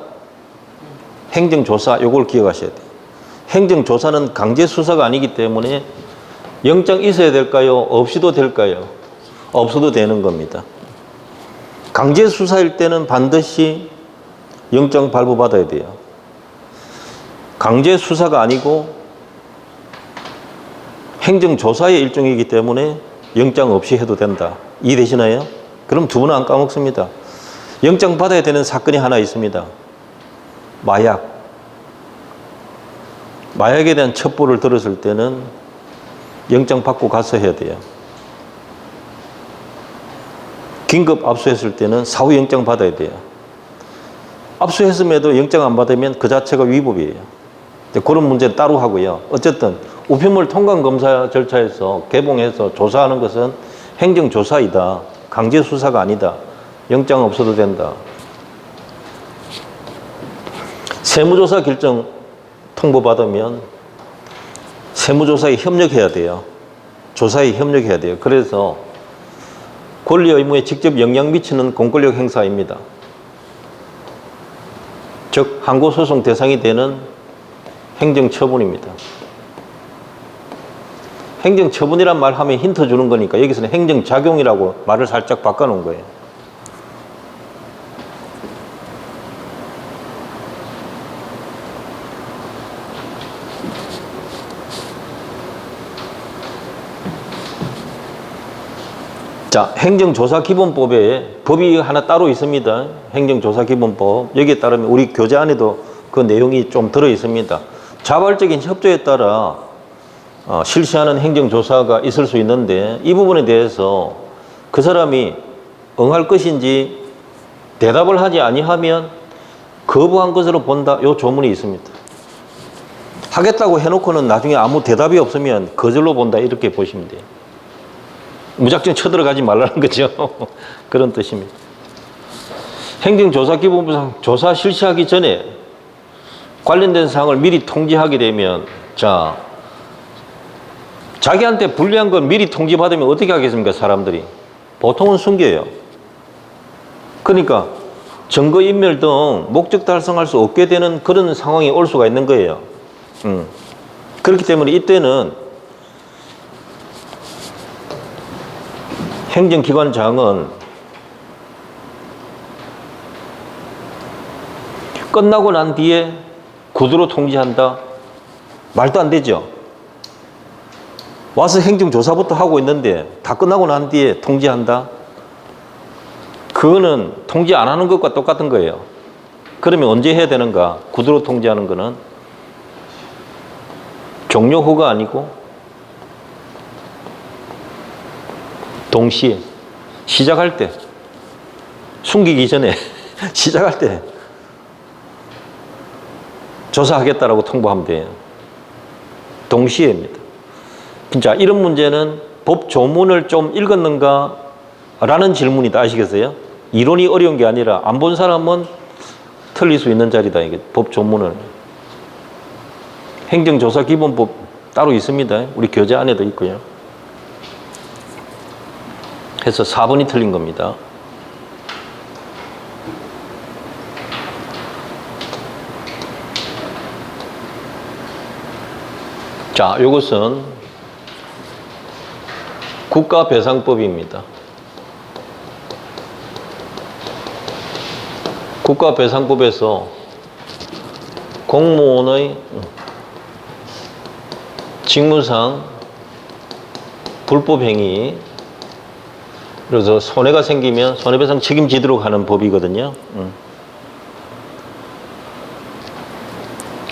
Speaker 1: 행정조사, 요걸 기억하셔야 돼요. 행정조사는 강제 수사가 아니기 때문에 영장 있어야 될까요? 없이도 될까요? 없어도 되는 겁니다. 강제 수사일 때는 반드시 영장 발부받아야 돼요. 강제 수사가 아니고 행정조사의 일종이기 때문에 영장 없이 해도 된다. 이해되시나요? 그럼 두 분은 안 까먹습니다. 영장 받아야 되는 사건이 하나 있습니다. 마약. 마약에 대한 첩보를 들었을 때는 영장 받고 가서 해야 돼요. 긴급 압수했을 때는 사후 영장 받아야 돼요. 압수했음에도 영장 안 받으면 그 자체가 위법이에요. 그런 문제는 따로 하고요. 어쨌든 우편물 통관 검사 절차에서 개봉해서 조사하는 것은 행정조사이다. 강제 수사가 아니다. 영장 없어도 된다. 세무조사 결정 통보받으면 세무조사에 협력해야 돼요. 조사에 협력해야 돼요. 그래서 권리 의무에 직접 영향 미치는 공권력 행사입니다. 즉 항고소송 대상이 되는 행정처분입니다. 행정처분이란 말 하면 힌트 주는 거니까 여기서는 행정작용이라고 말을 살짝 바꿔놓은 거예요. 자, 행정조사기본법에 법이 하나 따로 있습니다. 행정조사기본법. 여기에 따르면 우리 교재 안에도 그 내용이 좀 들어 있습니다. 자발적인 협조에 따라 실시하는 행정조사가 있을 수 있는데 이 부분에 대해서 그 사람이 응할 것인지 대답을 하지 아니하면 거부한 것으로 본다. 이 조문이 있습니다. 하겠다고 해놓고는 나중에 아무 대답이 없으면 거절로 본다. 이렇게 보시면 돼요. 무작정 쳐들어가지 말라는 거죠. 그런 뜻입니다. 행정조사기본부상 조사 실시하기 전에 관련된 사항을 미리 통지하게 되면, 자, 자기한테 불리한 건 미리 통지받으면 어떻게 하겠습니까? 사람들이 보통은 숨겨요. 그러니까 증거인멸 등 목적 달성할 수 없게 되는 그런 상황이 올 수가 있는 거예요. 그렇기 때문에 이때는 행정기관장은 끝나고 난 뒤에 구두로 통지한다? 말도 안 되죠. 와서 행정조사부터 하고 있는데 다 끝나고 난 뒤에 통지한다? 그거는 통지 안 하는 것과 똑같은 거예요. 그러면 언제 해야 되는가? 구두로 통지하는 거는 종료 후가 아니고 동시에 시작할 때, 숨기기 전에 시작할 때 조사하겠다라고 통보하면 돼요. 동시에입니다. 진짜 이런 문제는 법 조문을 좀 읽었는가 라는 질문이다. 아시겠어요? 이론이 어려운 게 아니라 안 본 사람은 틀릴 수 있는 자리다. 이게 법 조문을. 행정조사기본법 따로 있습니다. 우리 교재 안에도 있고요. 해서 4번이 틀린 겁니다. 자, 이것은 국가배상법입니다. 국가배상법에서 공무원의 직무상 불법행위 그래서 손해가 생기면 손해배상 책임지도록 하는 법이거든요.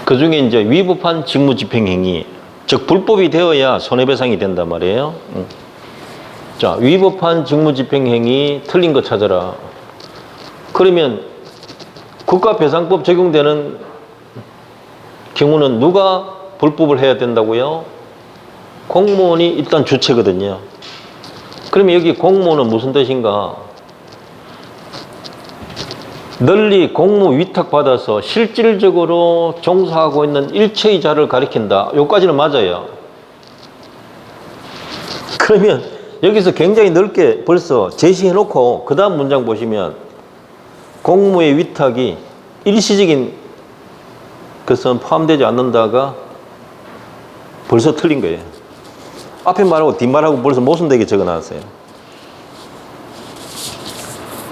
Speaker 1: 그 중에 이제 위법한 직무집행행위, 즉 불법이 되어야 손해배상이 된단 말이에요. 자, 위법한 직무집행행위 틀린 거 찾아라. 그러면 국가배상법 적용되는 경우는 누가 불법을 해야 된다고요? 공무원이 일단 주체거든요. 그러면 여기 공무원은 무슨 뜻인가? 널리 공무 위탁받아서 실질적으로 종사하고 있는 일체의 자를 가리킨다. 여기까지는 맞아요. 그러면 여기서 굉장히 넓게 벌써 제시해놓고 그 다음 문장 보시면 공무의 위탁이 일시적인 것은 포함되지 않는다가 벌써 틀린 거예요. 앞에 말하고 뒷말하고 벌써 모순되게 적어놨어요.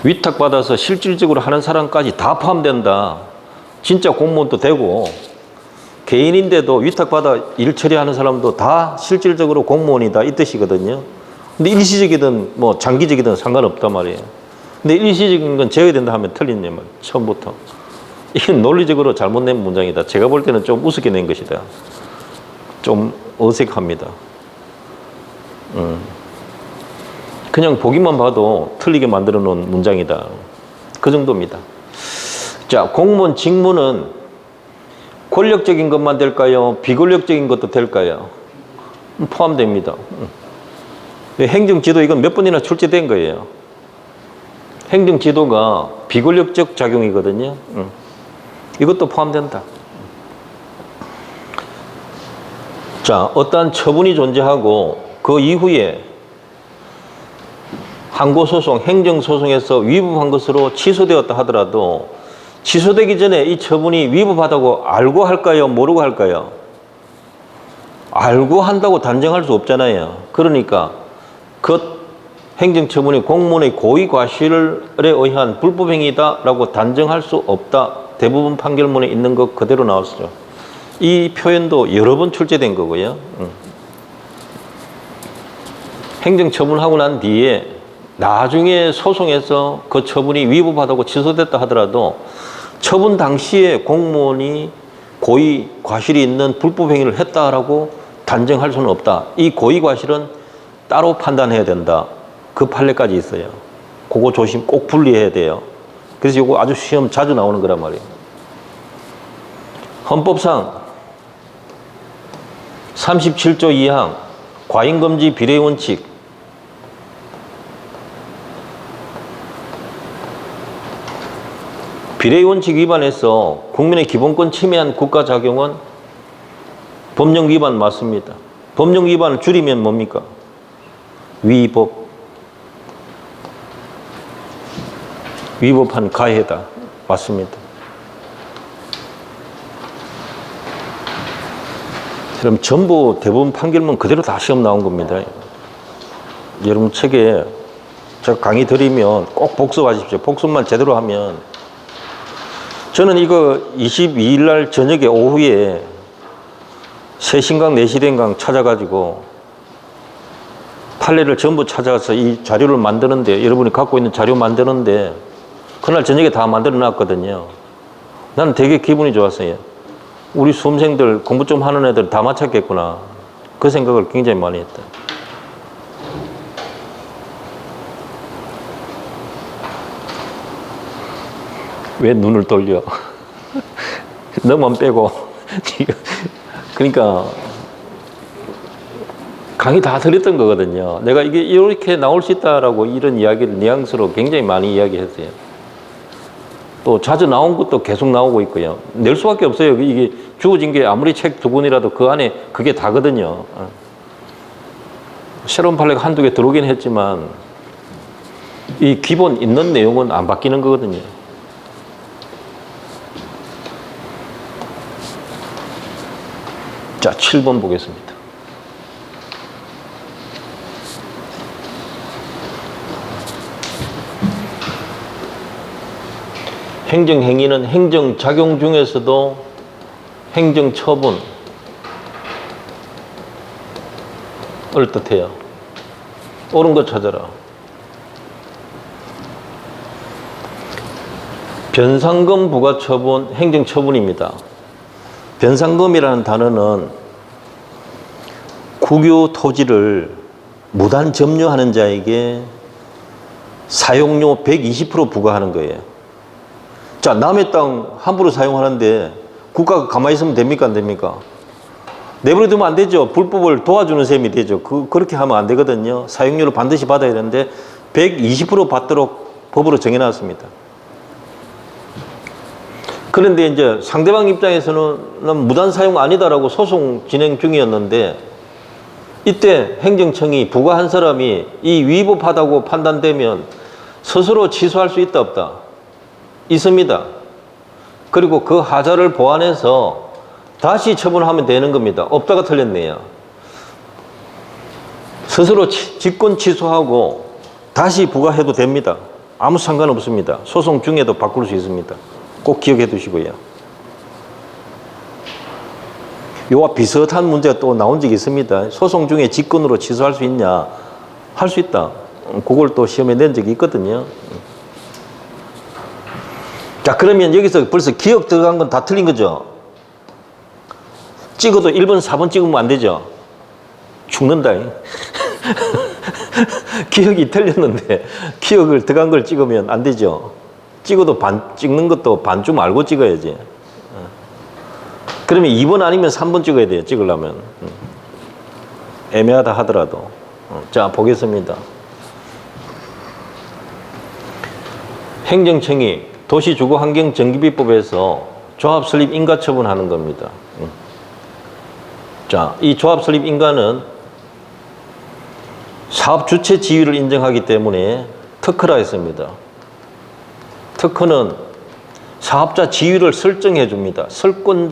Speaker 1: 위탁받아서 실질적으로 하는 사람까지 다 포함된다. 진짜 공무원도 되고 개인인데도 위탁받아 일 처리하는 사람도 다 실질적으로 공무원이다 이 뜻이거든요. 근데 일시적이든 뭐 장기적이든 상관없단 말이에요. 근데 일시적인 건 제외된다 하면 틀린 말 처음부터. 이건 논리적으로 잘못된 문장이다. 제가 볼 때는 좀 우습게 낸 것이다. 좀 어색합니다. 그냥 보기만 봐도 틀리게 만들어 놓은 문장이다. 그 정도입니다. 자, 공무원 직무는 권력적인 것만 될까요? 비권력적인 것도 될까요? 포함됩니다. 행정지도 이건 몇 번이나 출제된 거예요. 행정지도가 비권력적 작용이거든요. 이것도 포함된다. 자, 어떠한 처분이 존재하고 그 이후에 항고소송, 행정소송에서 위법한 것으로 취소되었다 하더라도 취소되기 전에 이 처분이 위법하다고 알고 할까요? 모르고 할까요? 알고 한다고 단정할 수 없잖아요. 그러니까 그 행정처분이 공무원의 고의과실에 의한 불법행위다라고 단정할 수 없다. 대부분 판결문에 있는 것 그대로 나왔죠. 이 표현도 여러 번 출제된 거고요. 행정처분하고 난 뒤에 나중에 소송에서 그 처분이 위법하다고 취소됐다 하더라도 처분 당시에 공무원이 고의 과실이 있는 불법 행위를 했다라고 단정할 수는 없다. 이 고의 과실은 따로 판단해야 된다. 그 판례까지 있어요. 그거 조심 꼭 분리해야 돼요. 그래서 이거 아주 시험 자주 나오는 거란 말이에요. 헌법상 37조 2항 과잉금지 비례 원칙 비례 원칙 위반해서 국민의 기본권 침해한 국가작용은 법령 위반 맞습니다. 법령 위반을 줄이면 뭡니까? 위법. 위법한 가해다. 맞습니다. 그럼 전부 대부분 판결문 그대로 다 시험 나온 겁니다. 여러분 책에 제가 강의 드리면 꼭 복습하십시오. 복습만 제대로 하면 저는 이거 22일 날 저녁에 오후에 3시인강 4시인강 찾아가지고 판례를 전부 찾아가서 이 자료를 만드는데 여러분이 갖고 있는 자료 만드는데 그날 저녁에 다 만들어 놨거든요. 나는 되게 기분이 좋았어요. 우리 수험생들 공부 좀 하는 애들 다 맞췄겠구나. 그 생각을 굉장히 많이 했다. 왜 눈을 돌려? 너만 빼고. 그러니까 강의 다 들었던 거거든요. 내가 이게 이렇게 나올 수 있다라고 이런 이야기를 뉘앙스로 굉장히 많이 이야기했어요. 또 자주 나온 것도 계속 나오고 있고요. 낼 수밖에 없어요. 이게 주어진 게 아무리 책 두 권이라도 그 안에 그게 다거든요. 새로운 판례가 한두 개 들어오긴 했지만 이 기본 있는 내용은 안 바뀌는 거거든요. 자, 7번 보겠습니다. 행정행위는 행정작용 중에서도 행정처분을 뜻해요. 옳은 거 찾아라. 변상금 부과처분, 행정처분입니다. 변상금이라는 단어는 국有토지를 무단 점유하는 자에게 사용료 120% 부과하는 거예요. 자, 남의 땅 함부로 사용하는데 국가가 가만히 있으면 됩니까? 안 됩니까? 내버려 두면 안 되죠. 불법을 도와주는 셈이 되죠. 그렇게 하면 안 되거든요. 사용료를 반드시 받아야 되는데 120% 받도록 법으로 정해놨습니다. 그런데 이제 상대방 입장에서는 무단 사용 아니다라고 소송 진행 중이었는데 이때 행정청이 부과한 사람이 이 위법하다고 판단되면 스스로 취소할 수 있다 없다? 있습니다. 그리고 그 하자를 보완해서 다시 처분하면 되는 겁니다. 없다가 틀렸네요. 스스로 직권 취소하고 다시 부과해도 됩니다. 아무 상관없습니다. 소송 중에도 바꿀 수 있습니다. 꼭 기억해 두시고요. 요와 비슷한 문제가 또 나온 적이 있습니다. 소송 중에 직권으로 취소할 수 있냐? 할 수 있다. 그걸 또 시험에 낸 적이 있거든요. 자, 그러면 여기서 벌써 기억 들어간 건 다 틀린 거죠? 찍어도 1번, 4번 찍으면 안 되죠? 죽는다. 기억이 틀렸는데 기억을 들어간 걸 찍으면 안 되죠? 찍어도 찍는 것도 반쯤 알고 찍어야지. 그러면 2번 아니면 3번 찍어야 돼요. 찍으려면. 애매하다 하더라도. 자, 보겠습니다. 행정청이 도시주거환경정비법에서 조합 설립 인가 처분하는 겁니다. 자, 이 조합 설립 인가는 사업 주체 지위를 인정하기 때문에 특허라 했습니다. 특허는 사업자 지위를 설정해 줍니다. 설권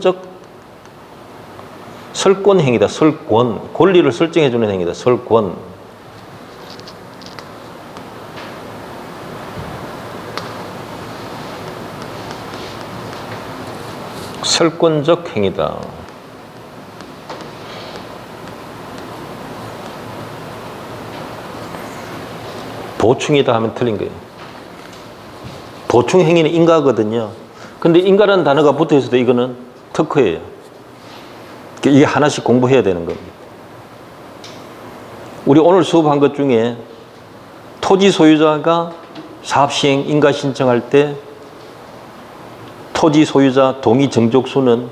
Speaker 1: 행위다. 설권. 권리를 설정해 주는 행위다. 설권. 설권적 행위다. 보충이다 하면 틀린 거예요. 보충 행위는 인가거든요. 근데 인가라는 단어가 붙어 있어도 이거는 특허예요. 이게 하나씩 공부해야 되는 겁니다. 우리 오늘 수업한 것 중에 토지 소유자가 사업 시행 인가 신청할 때 토지 소유자 동의 정족수는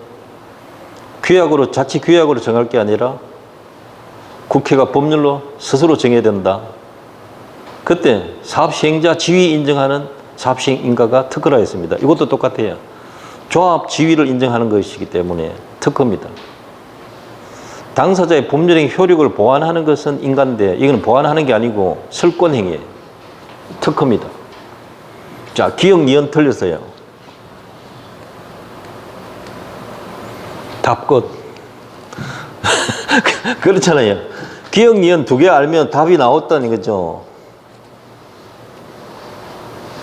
Speaker 1: 규약으로, 자치 규약으로 정할 게 아니라 국회가 법률로 스스로 정해야 된다. 그때 사업 시행자 지위 인정하는 사업 시행 인가가 특허라 했습니다. 이것도 똑같아요. 조합 지위를 인정하는 것이기 때문에 특허입니다. 당사자의 법률행 효력을 보완하는 것은 인가인데 이건 보완하는 게 아니고 설권행위예요. 특허입니다. 자, 기억, 니은 틀렸어요. 답 끝. 그렇잖아요. 기억, 니은 두 개 알면 답이 나왔다는 거죠.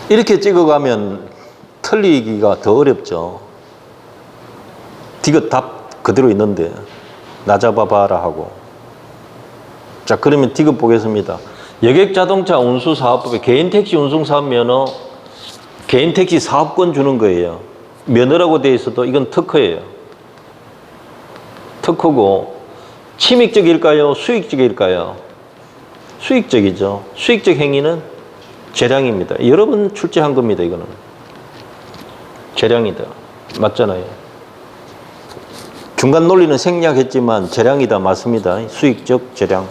Speaker 1: 이렇게 찍어가면 틀리기가 더 어렵죠. 디귿 답 그대로 있는데 나 잡아봐라 하고. 자, 그러면 디귿 보겠습니다. 여객자동차 운수사업법에 개인택시 운송사업면허, 개인택시 사업권 주는 거예요. 면허라고 되어 있어도 이건 특허예요. 특허고 침익적일까요? 수익적일까요? 수익적이죠. 수익적 행위는 재량입니다. 여러 번 출제한 겁니다. 이거는 재량이다. 맞잖아요. 중간 논리는 생략했지만 재량이다. 맞습니다. 수익적 재량.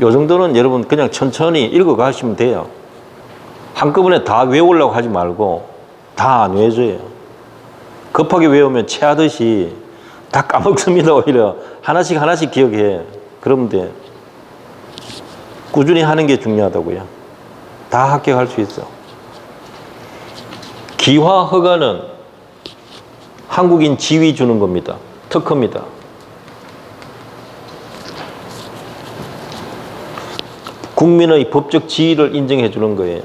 Speaker 1: 요 정도는 여러분 그냥 천천히 읽어 가시면 돼요. 한꺼번에 다 외우려고 하지 말고 다 안 외워져요. 급하게 외우면 체하듯이 다 까먹습니다. 오히려 하나씩 하나씩 기억해. 그러면 돼. 꾸준히 하는 게 중요하다고요. 다 합격할 수 있어. 기화 허가는 한국인 지위 주는 겁니다. 특허입니다. 국민의 법적 지위를 인정해 주는 거예요.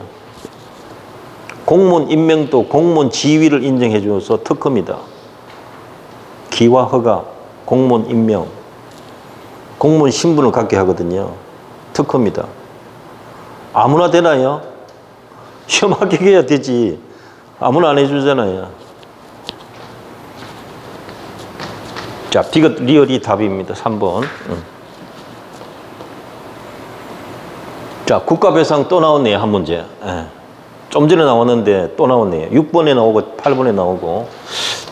Speaker 1: 공무원 임명도 공무원 지위를 인정해 줘서 특허입니다. 기화 허가, 공무원 임명, 공무원 신분을 갖게 하거든요. 특허입니다. 아무나 되나요? 시험 합격해야 되지. 아무나 안 해주잖아요. 자, B가 리얼이 답입니다. 3번. 자, 국가배상 또 나왔네요. 한 문제. 좀 전에 나왔는데 또 나왔네요. 6번에 나오고 8번에 나오고.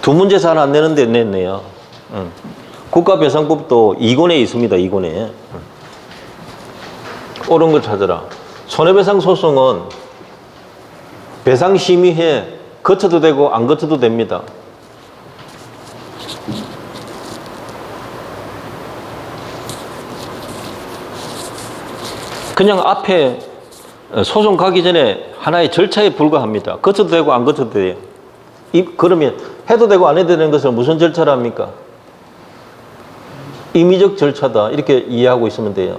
Speaker 1: 두 문제 잘 안 내는데 냈네요. 국가배상법도 2권에 있습니다. 2권에. 옳은 걸 찾아라. 손해배상 소송은 배상심의회 거쳐도 되고 안 거쳐도 됩니다. 그냥 앞에 소송 가기 전에 하나의 절차에 불과합니다. 거쳐도 되고 안 거쳐도 돼요. 그러면 해도 되고 안 해도 되는 것을 무슨 절차랍니까? 임의적 절차다. 이렇게 이해하고 있으면 돼요.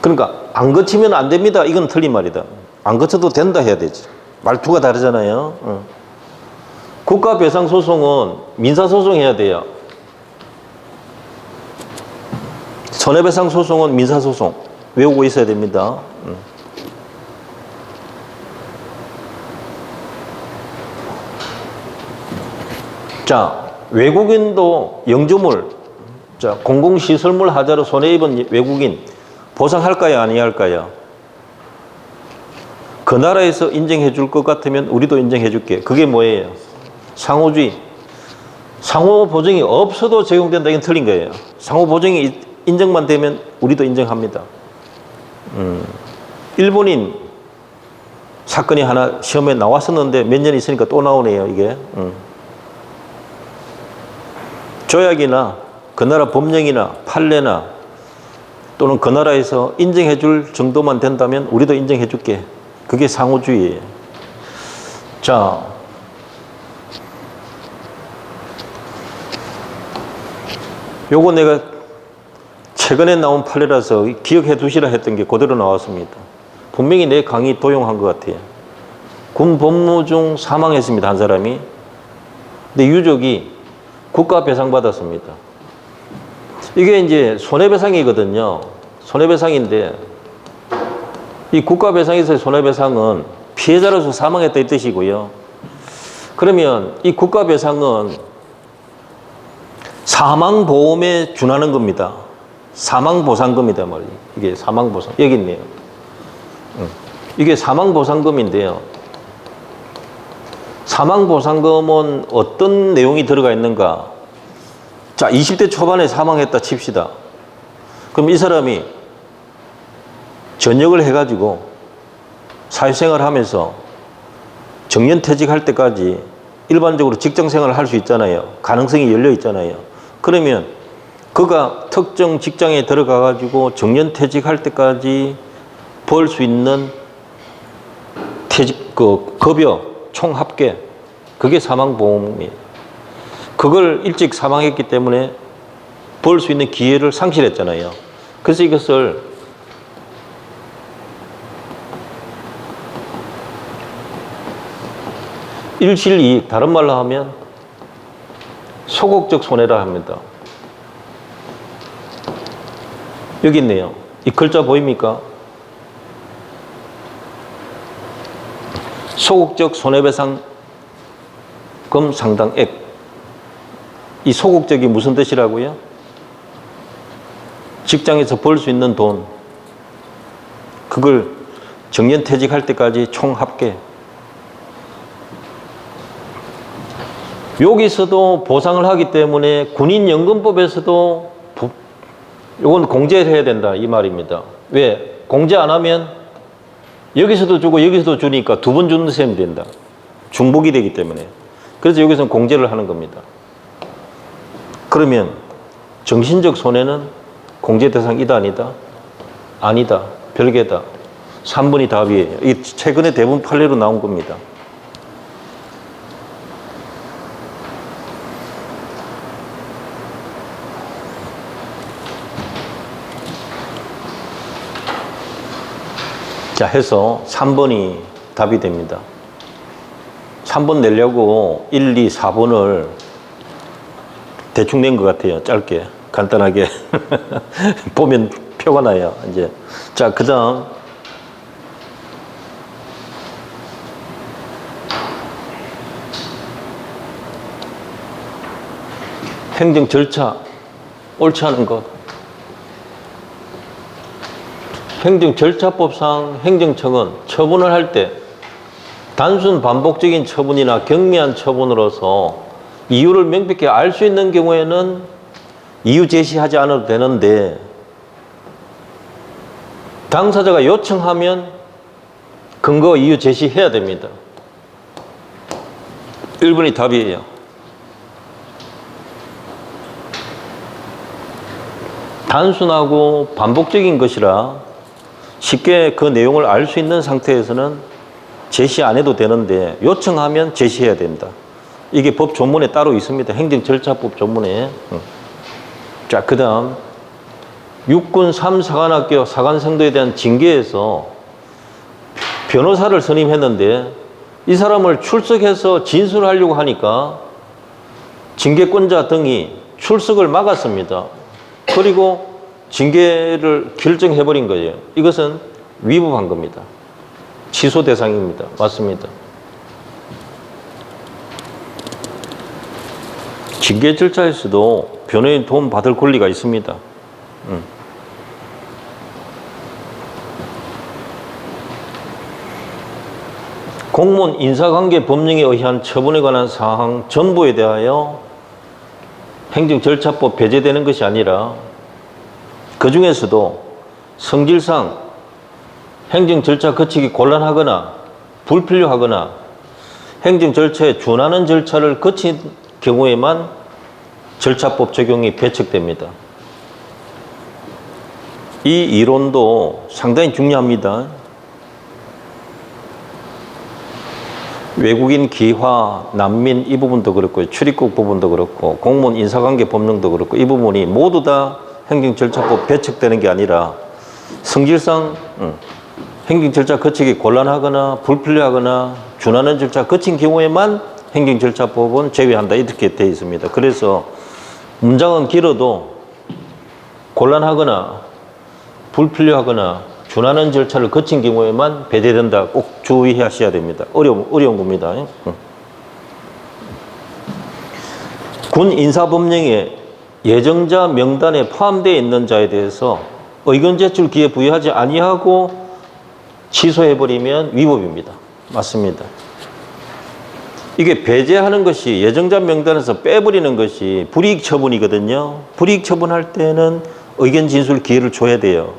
Speaker 1: 그러니까 안 거치면 안 됩니다. 이건 틀린 말이다. 안 거쳐도 된다 해야 되지. 말투가 다르잖아요. 국가배상소송은 민사소송해야 돼요. 손해배상소송은 민사소송. 외우고 있어야 됩니다. 자, 외국인도 영주물, 자, 공공시설물 하자로 손해 입은 외국인 보상할까요? 아니할까요? 그 나라에서 인정해 줄 것 같으면 우리도 인정해 줄게. 그게 뭐예요? 상호주의. 상호 보증이 없어도 적용된다. 이건 틀린 거예요. 상호 보증이 인정만 되면 우리도 인정합니다. 일본인 사건이 하나 시험에 나왔었는데 몇 년 있으니까 또 나오네요. 이게. 조약이나 그 나라 법령이나 판례나 또는 그 나라에서 인정해 줄 정도만 된다면 우리도 인정해 줄게. 그게 상호주의예요. 자, 요거 내가 최근에 나온 판례라서 기억해 두시라 했던 게 그대로 나왔습니다. 분명히 내 강의 도용한 것 같아요. 군 복무 중 사망했습니다. 한 사람이. 근데 유족이 국가 배상 받았습니다. 이게 이제 손해배상이거든요. 손해배상인데 이 국가 배상에서의 손해배상은 피해자로서 사망했다 이 뜻이고요. 그러면 이 국가 배상은 사망보험에 준하는 겁니다. 사망보상금이다 말이에요. 이게 사망보상. 여기 있네요. 이게 사망보상금인데요. 사망보상금은 어떤 내용이 들어가 있는가? 자, 20대 초반에 사망했다 칩시다. 그럼 이 사람이 전역을 해가지고 사회생활을 하면서 정년퇴직할 때까지 일반적으로 직장생활을 할 수 있잖아요. 가능성이 열려 있잖아요. 그러면 그가 특정 직장에 들어가가지고 정년퇴직할 때까지 벌 수 있는 급여 총 합계, 그게 사망보험이에요. 그걸 일찍 사망했기 때문에 벌 수 있는 기회를 상실했잖아요. 그래서 이것을 일실이익, 다른 말로 하면 소극적 손해라 합니다. 여기 있네요. 이 글자 보입니까? 소극적 손해배상금 상당액. 이 소극적이 무슨 뜻이라고요? 직장에서 벌 수 있는 돈, 그걸 정년퇴직할 때까지 총 합계. 여기서도 보상을 하기 때문에 군인연금법에서도 이건 공제를 해야 된다 이 말입니다. 왜? 공제 안 하면 여기서도 주고 여기서도 주니까 두 번 주는 셈이 된다. 중복이 되기 때문에. 그래서 여기서는 공제를 하는 겁니다. 그러면 정신적 손해는 공제 대상이다 아니다? 아니다. 별개다. 3번이 답이에요. 이 최근에 대부분 판례로 나온 겁니다. 자, 해서 3번이 답이 됩니다. 3번 내려고 1, 2, 4번을 대충 낸 것 같아요. 짧게, 간단하게. 보면 표가 나요. 이제. 자, 그 다음. 행정 절차 옳지 않은 것. 행정절차법상 행정청은 처분을 할 때 단순 반복적인 처분이나 경미한 처분으로서 이유를 명백히 알 수 있는 경우에는 이유 제시하지 않아도 되는데, 당사자가 요청하면 근거 이유 제시해야 됩니다. 1번이 답이에요. 단순하고 반복적인 것이라 쉽게 그 내용을 알 수 있는 상태에서는 제시 안 해도 되는데 요청하면 제시해야 된다. 이게 법 조문에 따로 있습니다. 행정절차법 조문에. 자, 그 다음 육군 3사관학교 사관생도에 대한 징계에서 변호사를 선임했는데 이 사람을 출석해서 진술하려고 하니까 징계권자 등이 출석을 막았습니다. 그리고 징계를 결정해버린 거예요. 이것은 위법한 겁니다. 취소 대상입니다. 맞습니다. 징계 절차에서도 변호인 도움 받을 권리가 있습니다. 공무원 인사관계 법령에 의한 처분에 관한 사항 전부에 대하여 행정절차법 배제되는 것이 아니라 그 중에서도 성질상 행정절차 거치기 곤란하거나 불필요하거나 행정절차에 준하는 절차를 거친 경우에만 절차법 적용이 배척됩니다. 이 이론도 상당히 중요합니다. 외국인 기화, 난민 이 부분도 그렇고 출입국 부분도 그렇고 공무원 인사관계 법령도 그렇고 이 부분이 모두 다 행정절차법 배척되는 게 아니라 성질상 행정절차 거치기 곤란하거나 불필요하거나 준하는 절차 거친 경우에만 행정절차법은 제외한다 이렇게 되어 있습니다. 그래서 문장은 길어도 곤란하거나 불필요하거나 준하는 절차를 거친 경우에만 배제된다. 꼭 주의하셔야 됩니다. 어려운 겁니다. 군 인사법령에 예정자 명단에 포함되어 있는 자에 대해서 의견 제출 기회 부여하지 아니하고 취소해버리면 위법입니다. 맞습니다. 이게 배제하는 것이 예정자 명단에서 빼버리는 것이 불이익 처분이거든요. 불이익 처분할 때는 의견 진술 기회를 줘야 돼요.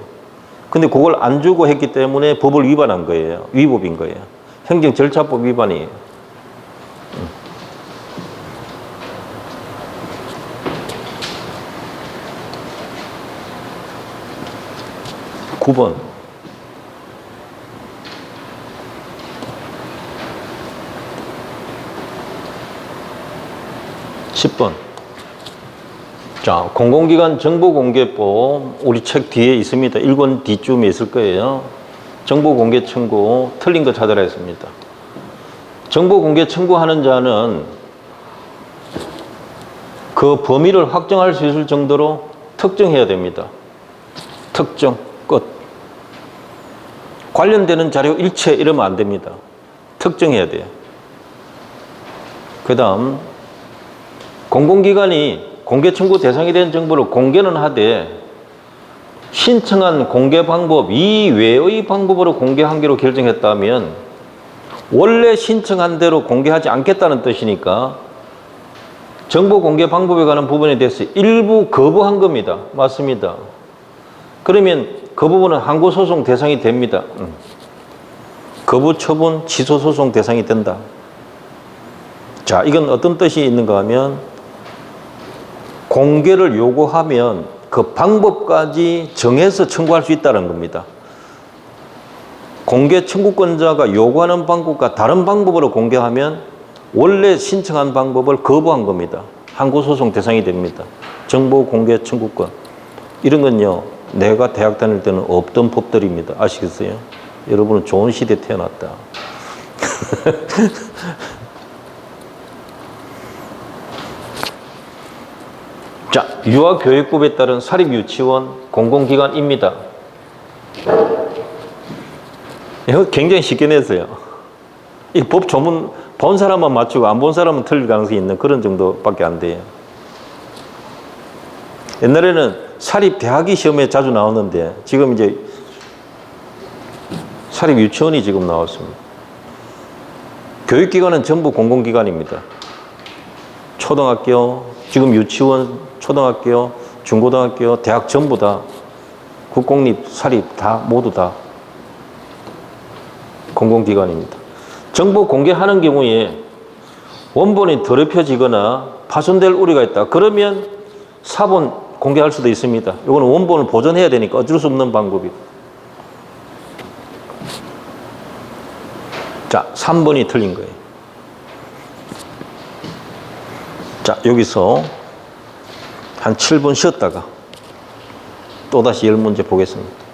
Speaker 1: 근데 그걸 안 주고 했기 때문에 법을 위반한 거예요. 위법인 거예요. 행정절차법 위반이에요. 9번. 10번. 자, 공공기관 정보공개법 우리 책 뒤에 있습니다. 1권 뒤쯤에 있을 거예요. 정보공개 청구 틀린 거 찾아라 했습니다. 정보공개 청구하는 자는 그 범위를 확정할 수 있을 정도로 특정해야 됩니다. 특정, 끝. 관련되는 자료 일체 이러면 안 됩니다. 특정해야 돼요. 그 다음 공공기관이 공개 청구 대상이 된 정보를 공개는 하되 신청한 공개 방법 이외의 방법으로 공개하기로 결정했다면 원래 신청한 대로 공개하지 않겠다는 뜻이니까 정보 공개 방법에 관한 부분에 대해서 일부 거부한 겁니다. 맞습니다. 그러면 그 부분은 항고소송 대상이 됩니다. 거부 처분 취소 소송 대상이 된다. 자, 이건 어떤 뜻이 있는가 하면 공개를 요구하면 그 방법까지 정해서 청구할 수 있다는 겁니다. 공개 청구권자가 요구하는 방법과 다른 방법으로 공개하면 원래 신청한 방법을 거부한 겁니다. 항고소송 대상이 됩니다. 정보 공개 청구권. 이런 건요, 내가 대학 다닐 때는 없던 법들입니다. 아시겠어요? 여러분은 좋은 시대에 태어났다. 자, 유아교육법에 따른 사립유치원 공공기관입니다. 이거 굉장히 쉽게 냈어요. 이 법 조문 본 사람만 맞추고 안 본 사람은 틀릴 가능성이 있는 그런 정도밖에 안 돼요. 옛날에는 사립 대학이 시험에 자주 나왔는데 지금 이제 사립 유치원이 지금 나왔습니다. 교육기관은 전부 공공기관입니다. 초등학교, 지금 유치원, 초등학교, 중고등학교, 대학 전부 다 국공립, 사립 다 모두 다 공공기관입니다. 정보 공개하는 경우에 원본이 더럽혀지거나 파손될 우려가 있다. 그러면 사본 공개할 수도 있습니다. 이거는 원본을 보존해야 되니까 어쩔 수 없는 방법이다. 자, 3번이 틀린 거예요. 자, 여기서 한 7분 쉬었다가 또다시 10문제 보겠습니다.